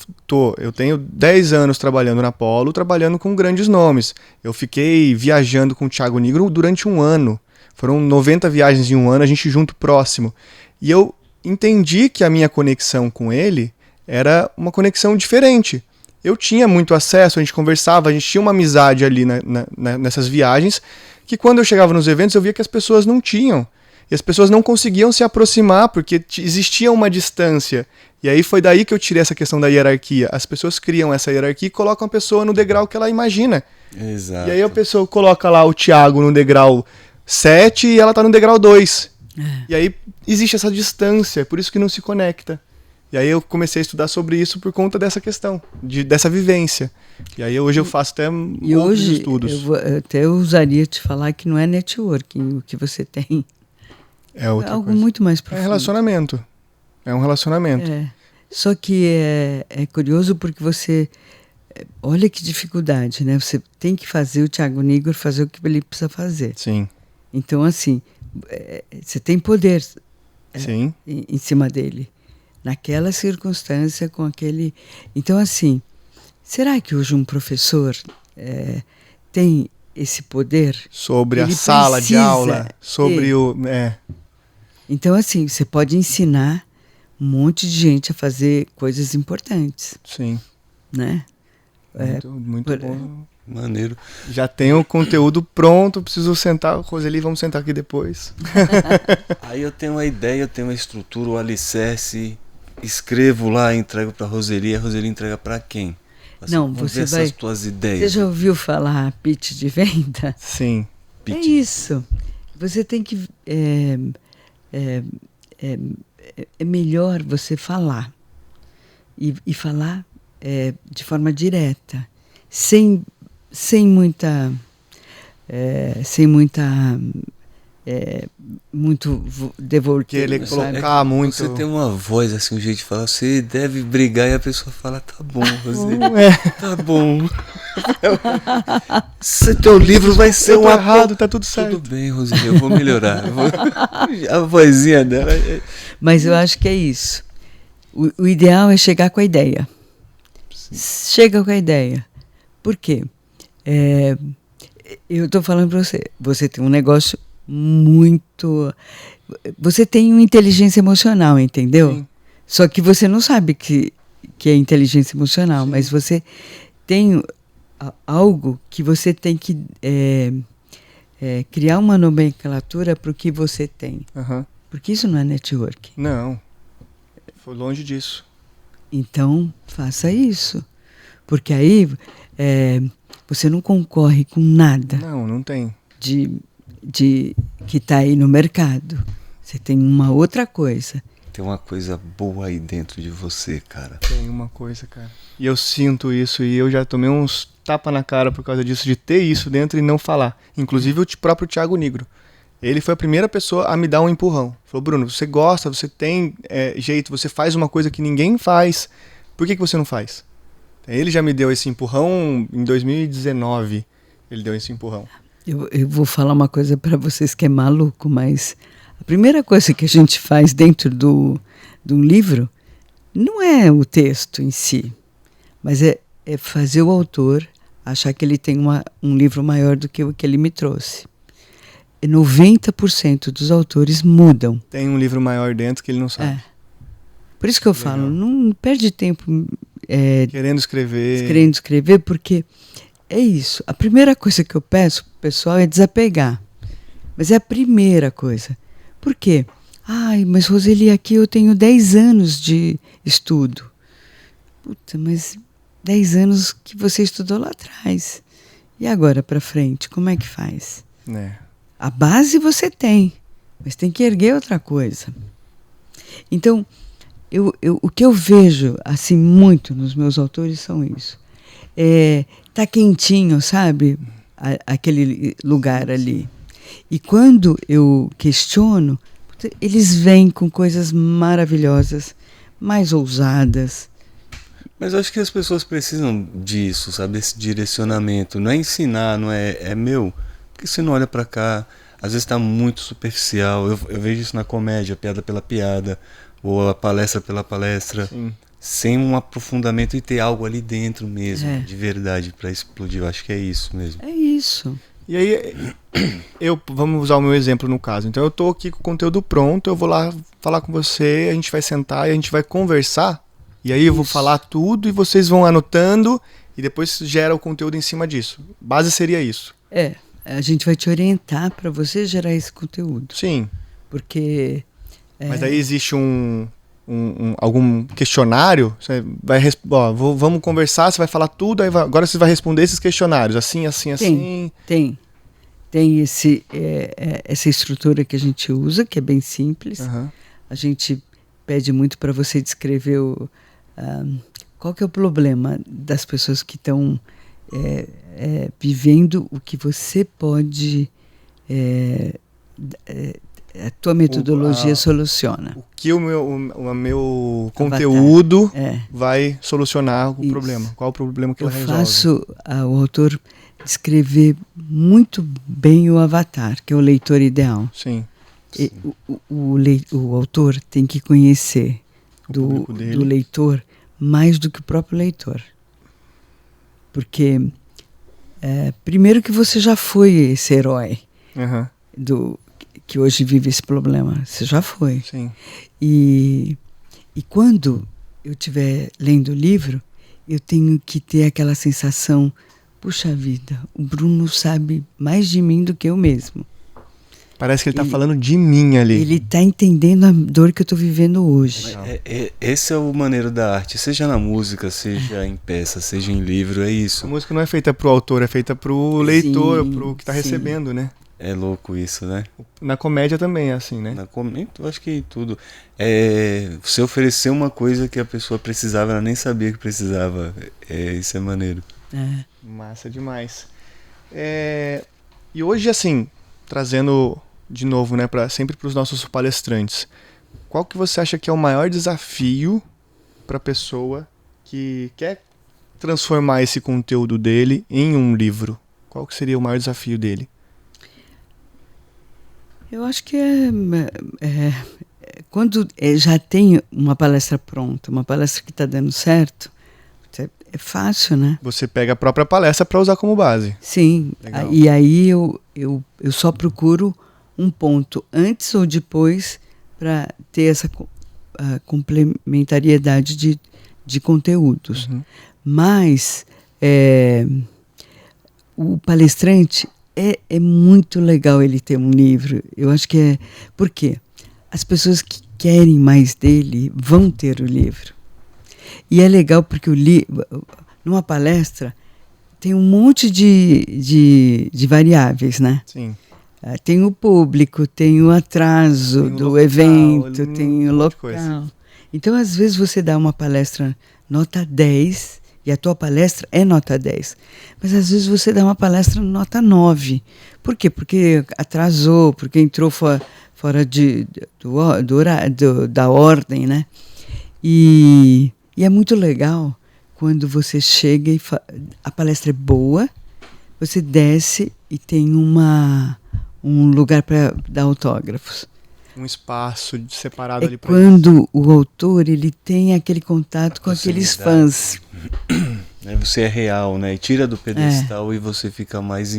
eu tenho 10 anos trabalhando na Polo, trabalhando com grandes nomes. Eu fiquei viajando com o Thiago Nigro durante um ano. Foram 90 viagens em um ano, a gente junto próximo. E eu entendi que a minha conexão com ele era uma conexão diferente. Eu tinha muito acesso, a gente conversava, a gente tinha uma amizade ali nessas viagens, que quando eu chegava nos eventos eu via que as pessoas não tinham. E as pessoas não conseguiam se aproximar porque existia uma distância. E aí foi daí que eu tirei essa questão da hierarquia. As pessoas criam essa hierarquia e colocam a pessoa no degrau que ela imagina. Exato. E aí a pessoa coloca lá o Thiago no degrau 7 e ela tá no degrau 2. E aí existe essa distância, por isso que não se conecta. E aí eu comecei a estudar sobre isso por conta dessa questão, dessa vivência. E aí hoje eu faço até outros estudos. Eu até usaria te falar que não é networking o que você tem. É outra algo coisa. Muito mais profundo. É relacionamento. É um relacionamento. Só que é curioso porque você... Olha que dificuldade, né? Você tem que fazer o Thiago Nigro fazer o que ele precisa fazer. Sim. Então, assim, você tem poder Sim. Em cima dele. Naquela circunstância, com aquele... Então, assim, será que hoje um professor tem esse poder? Sobre a sala de aula, sobre o... Então, assim, você pode ensinar um monte de gente a fazer coisas importantes. Sim. Né? Muito bom. Maneiro. Já tenho o conteúdo pronto, preciso sentar. Roseli, vamos sentar aqui depois. Aí eu tenho uma ideia, eu tenho uma estrutura, o alicerce, escrevo lá, entrego para a Roseli entrega para quem? Não, você vai... essas tuas ideias. Você já ouviu falar pitch de venda? Sim. É isso. Você tem que... É melhor você falar. E falar de forma direta. Sem muita... muito devolver. Ele colocar muito... Você tem uma voz, assim, um jeito de falar, você deve brigar e a pessoa fala, tá bom, Roseli, tá bom. Se teu livro vai ser um errado, tá tudo certo. Tudo bem, Roseli, eu vou melhorar. A vozinha dela... Mas eu acho que é isso. O ideal é chegar com a ideia. Sim. Chega com a ideia. Por quê? Eu estou falando para você, você tem um negócio muito... Você tem uma inteligência emocional, entendeu? Sim. Só que você não sabe que é inteligência emocional, sim, mas você tem algo que você tem que criar uma nomenclatura para o que você tem. Uhum. Porque isso não é network. Não, foi longe disso. Então, faça isso. Porque aí você não concorre com nada. Não tem. De que está aí no mercado. Você tem uma outra coisa. Tem uma coisa boa aí dentro de você, cara. Tem uma coisa, cara. E eu sinto isso, e eu já tomei uns tapas na cara por causa disso, de ter isso dentro e não falar. Inclusive o próprio Thiago Nigro. Ele foi a primeira pessoa a me dar um empurrão. Falou, Bruno, você gosta, você tem jeito, você faz uma coisa que ninguém faz. Por que você não faz? Ele já me deu esse empurrão em 2019. Ele deu esse empurrão. Eu vou falar uma coisa para vocês que é maluco, mas a primeira coisa que a gente faz dentro de um livro não é o texto em si, mas é fazer o autor achar que ele tem um livro maior do que o que ele me trouxe. 90% dos autores mudam. Tem um livro maior dentro que ele não sabe. Por isso que eu falo, não perde tempo querendo escrever, porque é isso. A primeira coisa que eu peço pro pessoal é desapegar. Mas é a primeira coisa. Por quê? Mas Roseli, aqui eu tenho 10 anos de estudo. Puta, mas 10 anos que você estudou lá atrás. E agora para frente, como é que faz? A base você tem, mas tem que erguer outra coisa. Então, o que eu vejo assim muito nos meus autores são isso. tá quentinho, sabe? Aquele lugar ali. E quando eu questiono, eles vêm com coisas maravilhosas, mais ousadas. Mas eu acho que as pessoas precisam disso, sabe? Desse direcionamento. Não é ensinar, não é meu. Porque você não olha pra cá, às vezes tá muito superficial. Eu vejo isso na comédia, piada pela piada, ou a palestra pela palestra. Sim. Sem um aprofundamento e ter algo ali dentro mesmo, de verdade, pra explodir. Eu acho que é isso mesmo. É isso. E aí, vamos usar o meu exemplo no caso. Então eu tô aqui com o conteúdo pronto, eu vou lá falar com você, a gente vai sentar e a gente vai conversar. E aí eu vou falar tudo e vocês vão anotando e depois gera o conteúdo em cima disso. Base seria isso. A gente vai te orientar para você gerar esse conteúdo. Sim. Porque... Mas aí existe algum questionário? Você vai vamos conversar, você vai falar tudo, aí agora você vai responder esses questionários, assim, assim, assim. Tem essa estrutura que a gente usa, que é bem simples. Uhum. A gente pede muito para você descrever qual que é o problema das pessoas que estão vivendo o que você pode... a tua metodologia soluciona. O que o meu conteúdo vai solucionar o problema. Qual o problema que ela resolve? Eu faço o autor descrever muito bem o avatar, que é o leitor ideal. Sim. E o autor tem que conhecer do leitor mais do que o próprio leitor. Porque, primeiro que você já foi esse herói que hoje vive esse problema. Você já foi. Sim. E quando eu estiver lendo o livro, eu tenho que ter aquela sensação, puxa vida, o Bruno sabe mais de mim do que eu mesmo. Parece que ele está falando de mim ali. Ele está entendendo a dor que eu estou vivendo hoje. Esse é o maneiro da arte, seja na música, seja em peça, seja em livro, é isso. A música não é feita para o autor, é feita para o leitor, para o que está recebendo, né? É louco isso, né? Na comédia também é assim, né? Na comédia, eu acho que tudo. Você oferecer uma coisa que a pessoa precisava, ela nem sabia que precisava. Isso é maneiro. Massa demais. E hoje, assim, trazendo de novo, né, sempre para os nossos palestrantes, qual que você acha que é o maior desafio para a pessoa que quer transformar esse conteúdo dele em um livro? Qual que seria o maior desafio dele? Eu acho que quando já tem uma palestra pronta, uma palestra que está dando certo, é fácil, né? Você pega a própria palestra para usar como base. Sim. Legal. E aí eu só procuro um ponto antes ou depois para ter essa complementariedade de conteúdos. Uhum. Mas o palestrante... É muito legal ele ter um livro. Eu acho que Por quê? As pessoas que querem mais dele vão ter o livro. E é legal porque numa palestra tem um monte de variáveis, né? Sim. Tem o público, tem o atraso do evento, tem o local. Então, às vezes, você dá uma palestra nota 10... E a tua palestra é nota 10. Mas às vezes você dá uma palestra nota 9. Por quê? Porque atrasou, porque entrou fora da ordem, né? E é muito legal quando você chega e a palestra é boa, você desce e tem um lugar para dar autógrafos. Um espaço separado ali para quando o autor ele tem aquele contato com aqueles fãs. Você é real, né? E tira do pedestal e você fica mais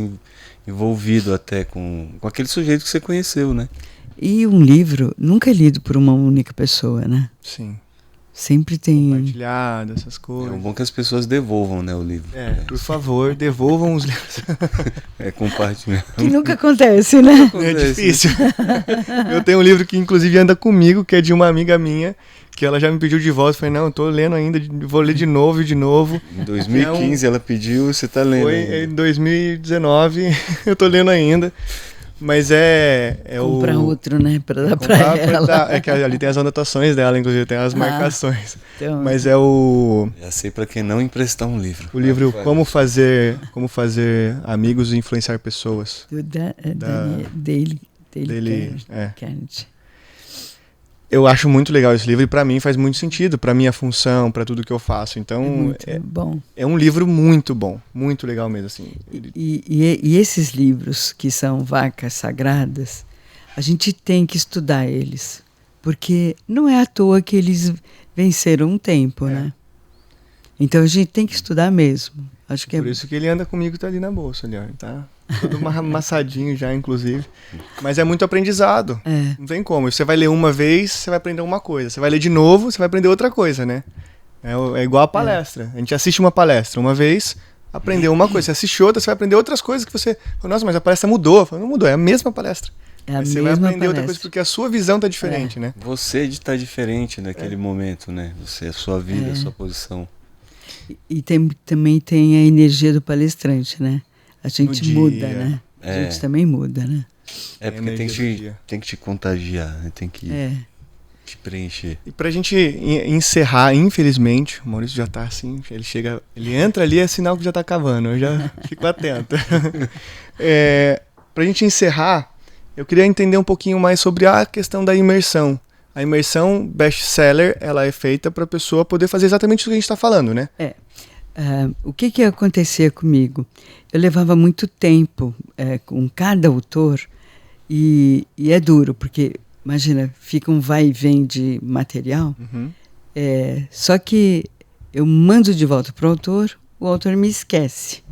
envolvido até com aquele sujeito que você conheceu, né? E um livro nunca é lido por uma única pessoa, né? Sim. Sempre tem... Compartilhado, essas coisas. É bom que as pessoas devolvam, né, o livro. Por favor, devolvam os livros. Compartilhar. Que nunca acontece, né? É difícil. Eu tenho um livro que inclusive anda comigo, que é de uma amiga minha, que ela já me pediu de volta. Eu falei, não, eu tô lendo ainda, vou ler de novo e de novo. Em 2015 ela pediu, você tá lendo. Foi em 2019, eu tô lendo ainda. Mas é Comprar outro, né? Pra dar pra comprar ela. É que ali tem as anotações dela, inclusive, tem as marcações. Então, Mas é o Já sei pra quem não emprestar um livro. livro Como Fazer Amigos e Influenciar Pessoas. Dele Dele, Carnegie. Eu acho muito legal esse livro e pra mim faz muito sentido, pra minha função, pra tudo que eu faço. Então, Muito bom. é um livro muito bom, muito legal mesmo, assim. E esses livros que são vacas sagradas, a gente tem que estudar eles. Porque não é à toa que eles venceram um tempo, né? Então a gente tem que estudar mesmo. Acho que Por isso que ele anda comigo, tá ali na bolsa, ali, ó. Tá todo amassadinho já, inclusive. Mas é muito aprendizado. Não tem como. Você vai ler uma vez, você vai aprender uma coisa. Você vai ler de novo, você vai aprender outra coisa, né? É igual a palestra. A gente assiste uma palestra uma vez, aprendeu uma coisa. Você assiste outra, você vai aprender outras coisas que você... Nossa, mas a palestra mudou. Eu falo, não mudou, é a mesma palestra. Mas você vai aprender outra coisa porque a sua visão tá diferente, né? Você está diferente naquele momento, né? Você, a sua vida, a sua posição. E também tem a energia do palestrante, né? A gente muda, né? A gente também muda, né? É porque tem que te contagiar, né? Tem que te preencher. E pra gente encerrar, infelizmente, o Maurício já tá assim, ele entra ali, é sinal que já tá acabando, eu já fico atento. Pra gente encerrar, eu queria entender um pouquinho mais sobre a questão da imersão. A imersão best-seller, ela é feita para a pessoa poder fazer exatamente o que a gente está falando, né? O que acontecia comigo? Eu levava muito tempo com cada autor e é duro, porque, imagina, fica um vai e vem de material, só que eu mando de volta para o autor me esquece.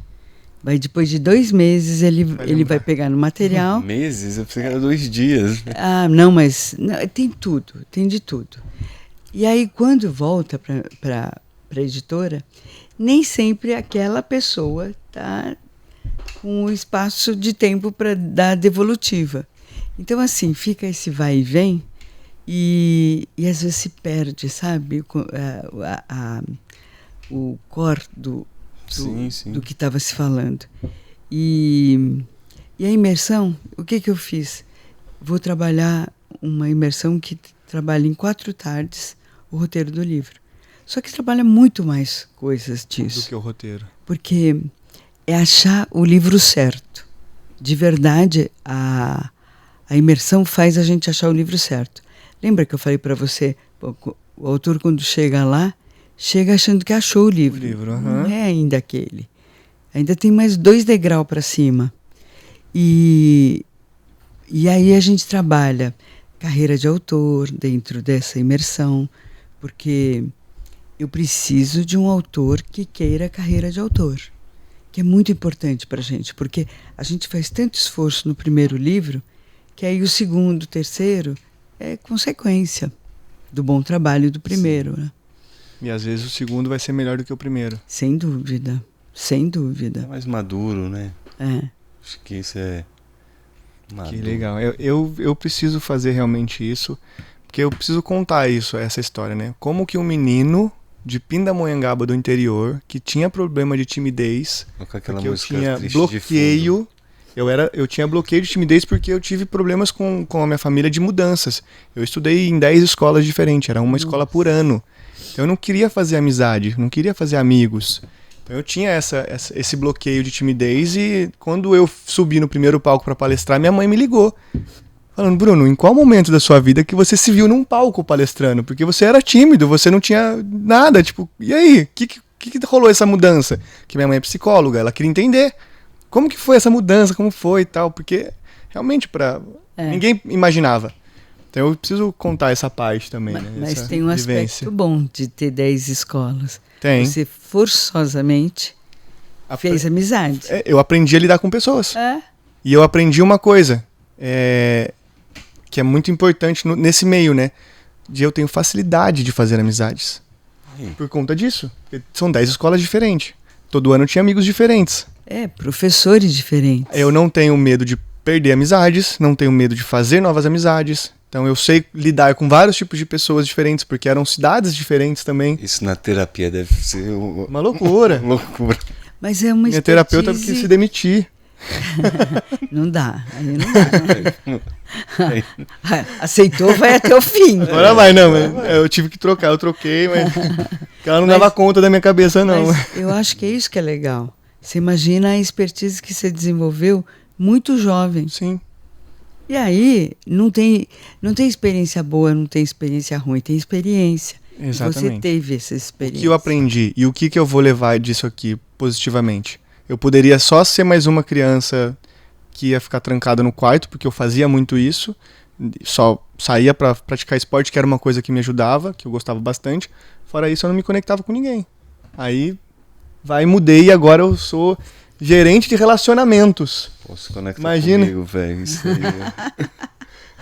Depois de 2 meses ele vai pegar no material. Meses? Eu pensei que era 2 dias. Não, mas tem tudo, tem de tudo. E aí, quando volta para a editora, nem sempre aquela pessoa está com o espaço de tempo para dar a devolutiva. Então, assim, fica esse vai e vem e às vezes se perde, sabe? O core do que estava se falando. E a imersão, o que eu fiz? Vou trabalhar uma imersão que trabalha em 4 tardes o roteiro do livro. Só que trabalha muito mais coisas disso. Do que o roteiro. Porque é achar o livro certo. De verdade, a imersão faz a gente achar o livro certo. Lembra que eu falei para você, o autor quando chega lá, chega achando que achou o livro. Não é ainda aquele. Ainda tem mais 2 degraus para cima. E aí a gente trabalha carreira de autor dentro dessa imersão, porque eu preciso de um autor que queira carreira de autor, que é muito importante para a gente, porque a gente faz tanto esforço no primeiro livro, que aí o segundo, terceiro, é consequência do bom trabalho do primeiro, né? E às vezes o segundo vai ser melhor do que o primeiro. Sem dúvida, sem dúvida. É mais maduro, né? Acho que isso é maduro. Que legal. Eu preciso fazer realmente isso, porque eu preciso contar essa história, né? Como que um menino de Pindamonhangaba do interior, que tinha problema de timidez, porque eu tinha bloqueio, eu tinha bloqueio de timidez porque eu tive problemas com a minha família de mudanças. Eu estudei em 10 escolas diferentes, era uma escola por ano. Então eu não queria fazer amizade, não queria fazer amigos. Então eu tinha esse bloqueio de timidez e quando eu subi no primeiro palco para palestrar, minha mãe me ligou. Falando, Bruno, em qual momento da sua vida que você se viu num palco palestrando? Porque você era tímido, você não tinha nada, tipo, e aí? Que rolou essa mudança? Que minha mãe é psicóloga, ela queria entender como que foi essa mudança, como foi e tal, porque realmente ninguém imaginava. Então eu preciso contar essa parte também, né? Mas tem um aspecto bom de ter 10 escolas. Tem. Você forçosamente fez amizade. Eu aprendi a lidar com pessoas. E eu aprendi uma coisa, que é muito importante nesse meio, né? Eu tenho facilidade de fazer amizades. Por conta disso. São 10 escolas diferentes. Todo ano eu tinha amigos diferentes. Professores diferentes. Eu não tenho medo de perder amizades, não tenho medo de fazer novas amizades. Então eu sei lidar com vários tipos de pessoas diferentes, porque eram cidades diferentes também. Isso na terapia deve ser uma loucura. loucura. Mas é uma Minha terapeuta quis se demitir. Não dá, aí não dá. Né? Aceitou, vai até o fim. Agora vai, não. Eu tive que trocar, eu troquei, mas ela não dava conta da minha cabeça, não. Mas eu acho que é isso que é legal. Você imagina a expertise que você desenvolveu muito jovem. Sim. E aí, não tem experiência boa, não tem experiência ruim, tem experiência. Exatamente. Você teve essa experiência. O que eu aprendi e o que eu vou levar disso aqui positivamente? Eu poderia só ser mais uma criança que ia ficar trancada no quarto, porque eu fazia muito isso, só saía para praticar esporte, que era uma coisa que me ajudava, que eu gostava bastante. Fora isso, eu não me conectava com ninguém. Aí, mudei e agora eu sou gerente de relacionamentos. Pô, se conecta Imagina. comigo, velho. Isso aí.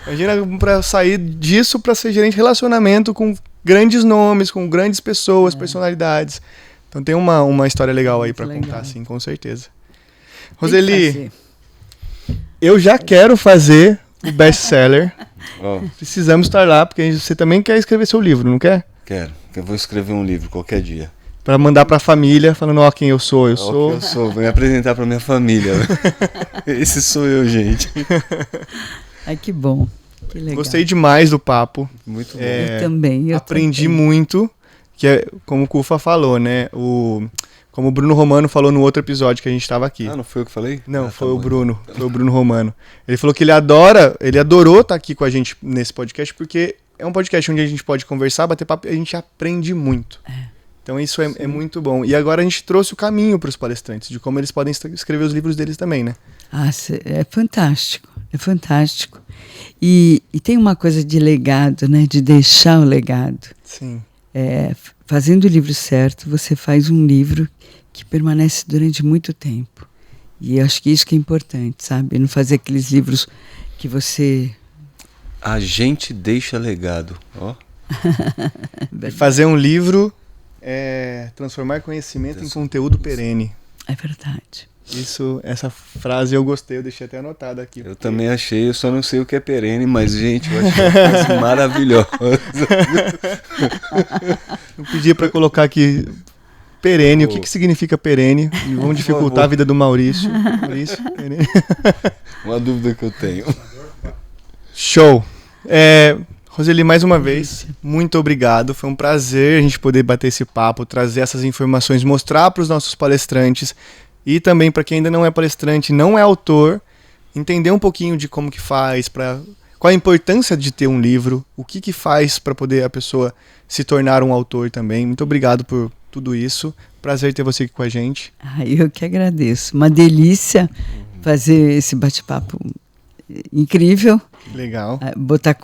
Imagina para sair disso para ser gerente de relacionamento com grandes nomes, com grandes pessoas, personalidades. Então tem uma história legal aí para contar, sim, com certeza. Roseli, eu já quero fazer o best-seller. Precisamos estar lá, porque você também quer escrever seu livro, não quer? Quero. Eu vou escrever um livro qualquer dia. Para mandar para a família, falando, ó, quem eu sou. Quem eu sou, vou me apresentar para minha família. Esse sou eu, gente. Ai, que bom. Que legal. Gostei demais do papo. Muito bom. Eu também. Aprendi muito, que é como o Cufa falou, né? Como o Bruno Romano falou no outro episódio que a gente estava aqui. Ah, não foi eu que falei? Não, tá foi o bom. Bruno. Foi o Bruno Romano. Ele falou que ele adorou estar aqui com a gente nesse podcast, porque é um podcast onde a gente pode conversar, bater papo, e a gente aprende muito. Então isso é muito bom. E agora a gente trouxe o caminho para os palestrantes, de como eles podem escrever os livros deles também, né? É fantástico, é fantástico. E tem uma coisa de legado, né? De deixar o legado. Sim. Fazendo o livro certo, você faz um livro que permanece durante muito tempo. E eu acho que isso que é importante, sabe? Não fazer aqueles livros que você... A gente deixa legado, ó. E fazer um livro transformar conhecimento em conteúdo perene. É verdade. Essa frase eu gostei, eu deixei até anotada aqui. Eu também achei, eu só não sei o que é perene, mas, gente, eu achei uma coisa maravilhosa. Eu pedi para colocar aqui perene, o que significa perene? E vamos dificultar a vida do Maurício. Perene. Uma dúvida que eu tenho. Show! Roseli, mais uma vez, muito obrigado. Foi um prazer a gente poder bater esse papo, trazer essas informações, mostrar para os nossos palestrantes e também para quem ainda não é palestrante, não é autor, entender um pouquinho de como que faz, qual a importância de ter um livro, o que faz para poder a pessoa se tornar um autor também. Muito obrigado por tudo isso. Prazer ter você aqui com a gente. Eu que agradeço. Uma delícia fazer esse bate-papo incrível. Legal. Botar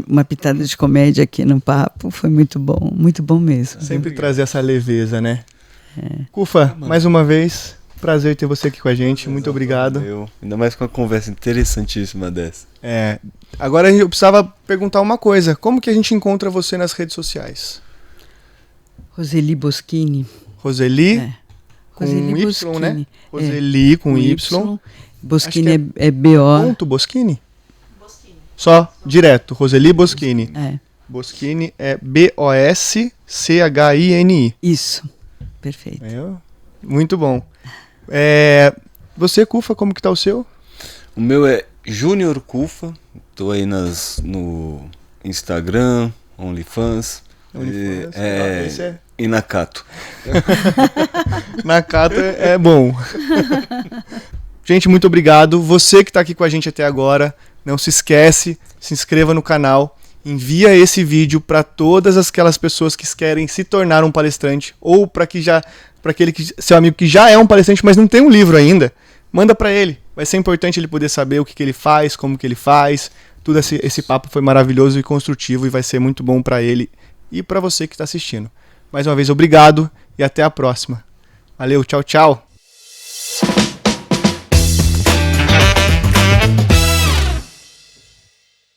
uma pitada de comédia aqui no papo foi muito bom mesmo. Sempre trazer essa leveza, né? Cufa, mais uma vez, prazer ter você aqui com a gente, muito obrigado. Ainda mais com uma conversa interessantíssima dessa. Agora eu precisava perguntar uma coisa, como que a gente encontra você nas redes sociais? Roseli Boschini. Roseli? Com Roseli Y, Boschini. né? Roseli com Y. Boschini é B-O. Ponto Boschini? Só, direto, Roseli Boschini. Boschini é B-O-S-C-H-I-N-I. Isso, perfeito. Muito bom. Você, Cufa, como que tá o seu? O meu é Junior Cufa, tô aí no Instagram, OnlyFans. E Nakato. Nakato é bom. Gente, muito obrigado. Você que está aqui com a gente até agora, não se esquece, se inscreva no canal, envia esse vídeo para todas aquelas pessoas que querem se tornar um palestrante ou para aquele seu amigo que já é um palestrante, mas não tem um livro ainda. Manda para ele. Vai ser importante ele poder saber o que ele faz, como que ele faz. Tudo esse papo foi maravilhoso e construtivo e vai ser muito bom para ele e para você que está assistindo. Mais uma vez, obrigado e até a próxima. Valeu, tchau, tchau.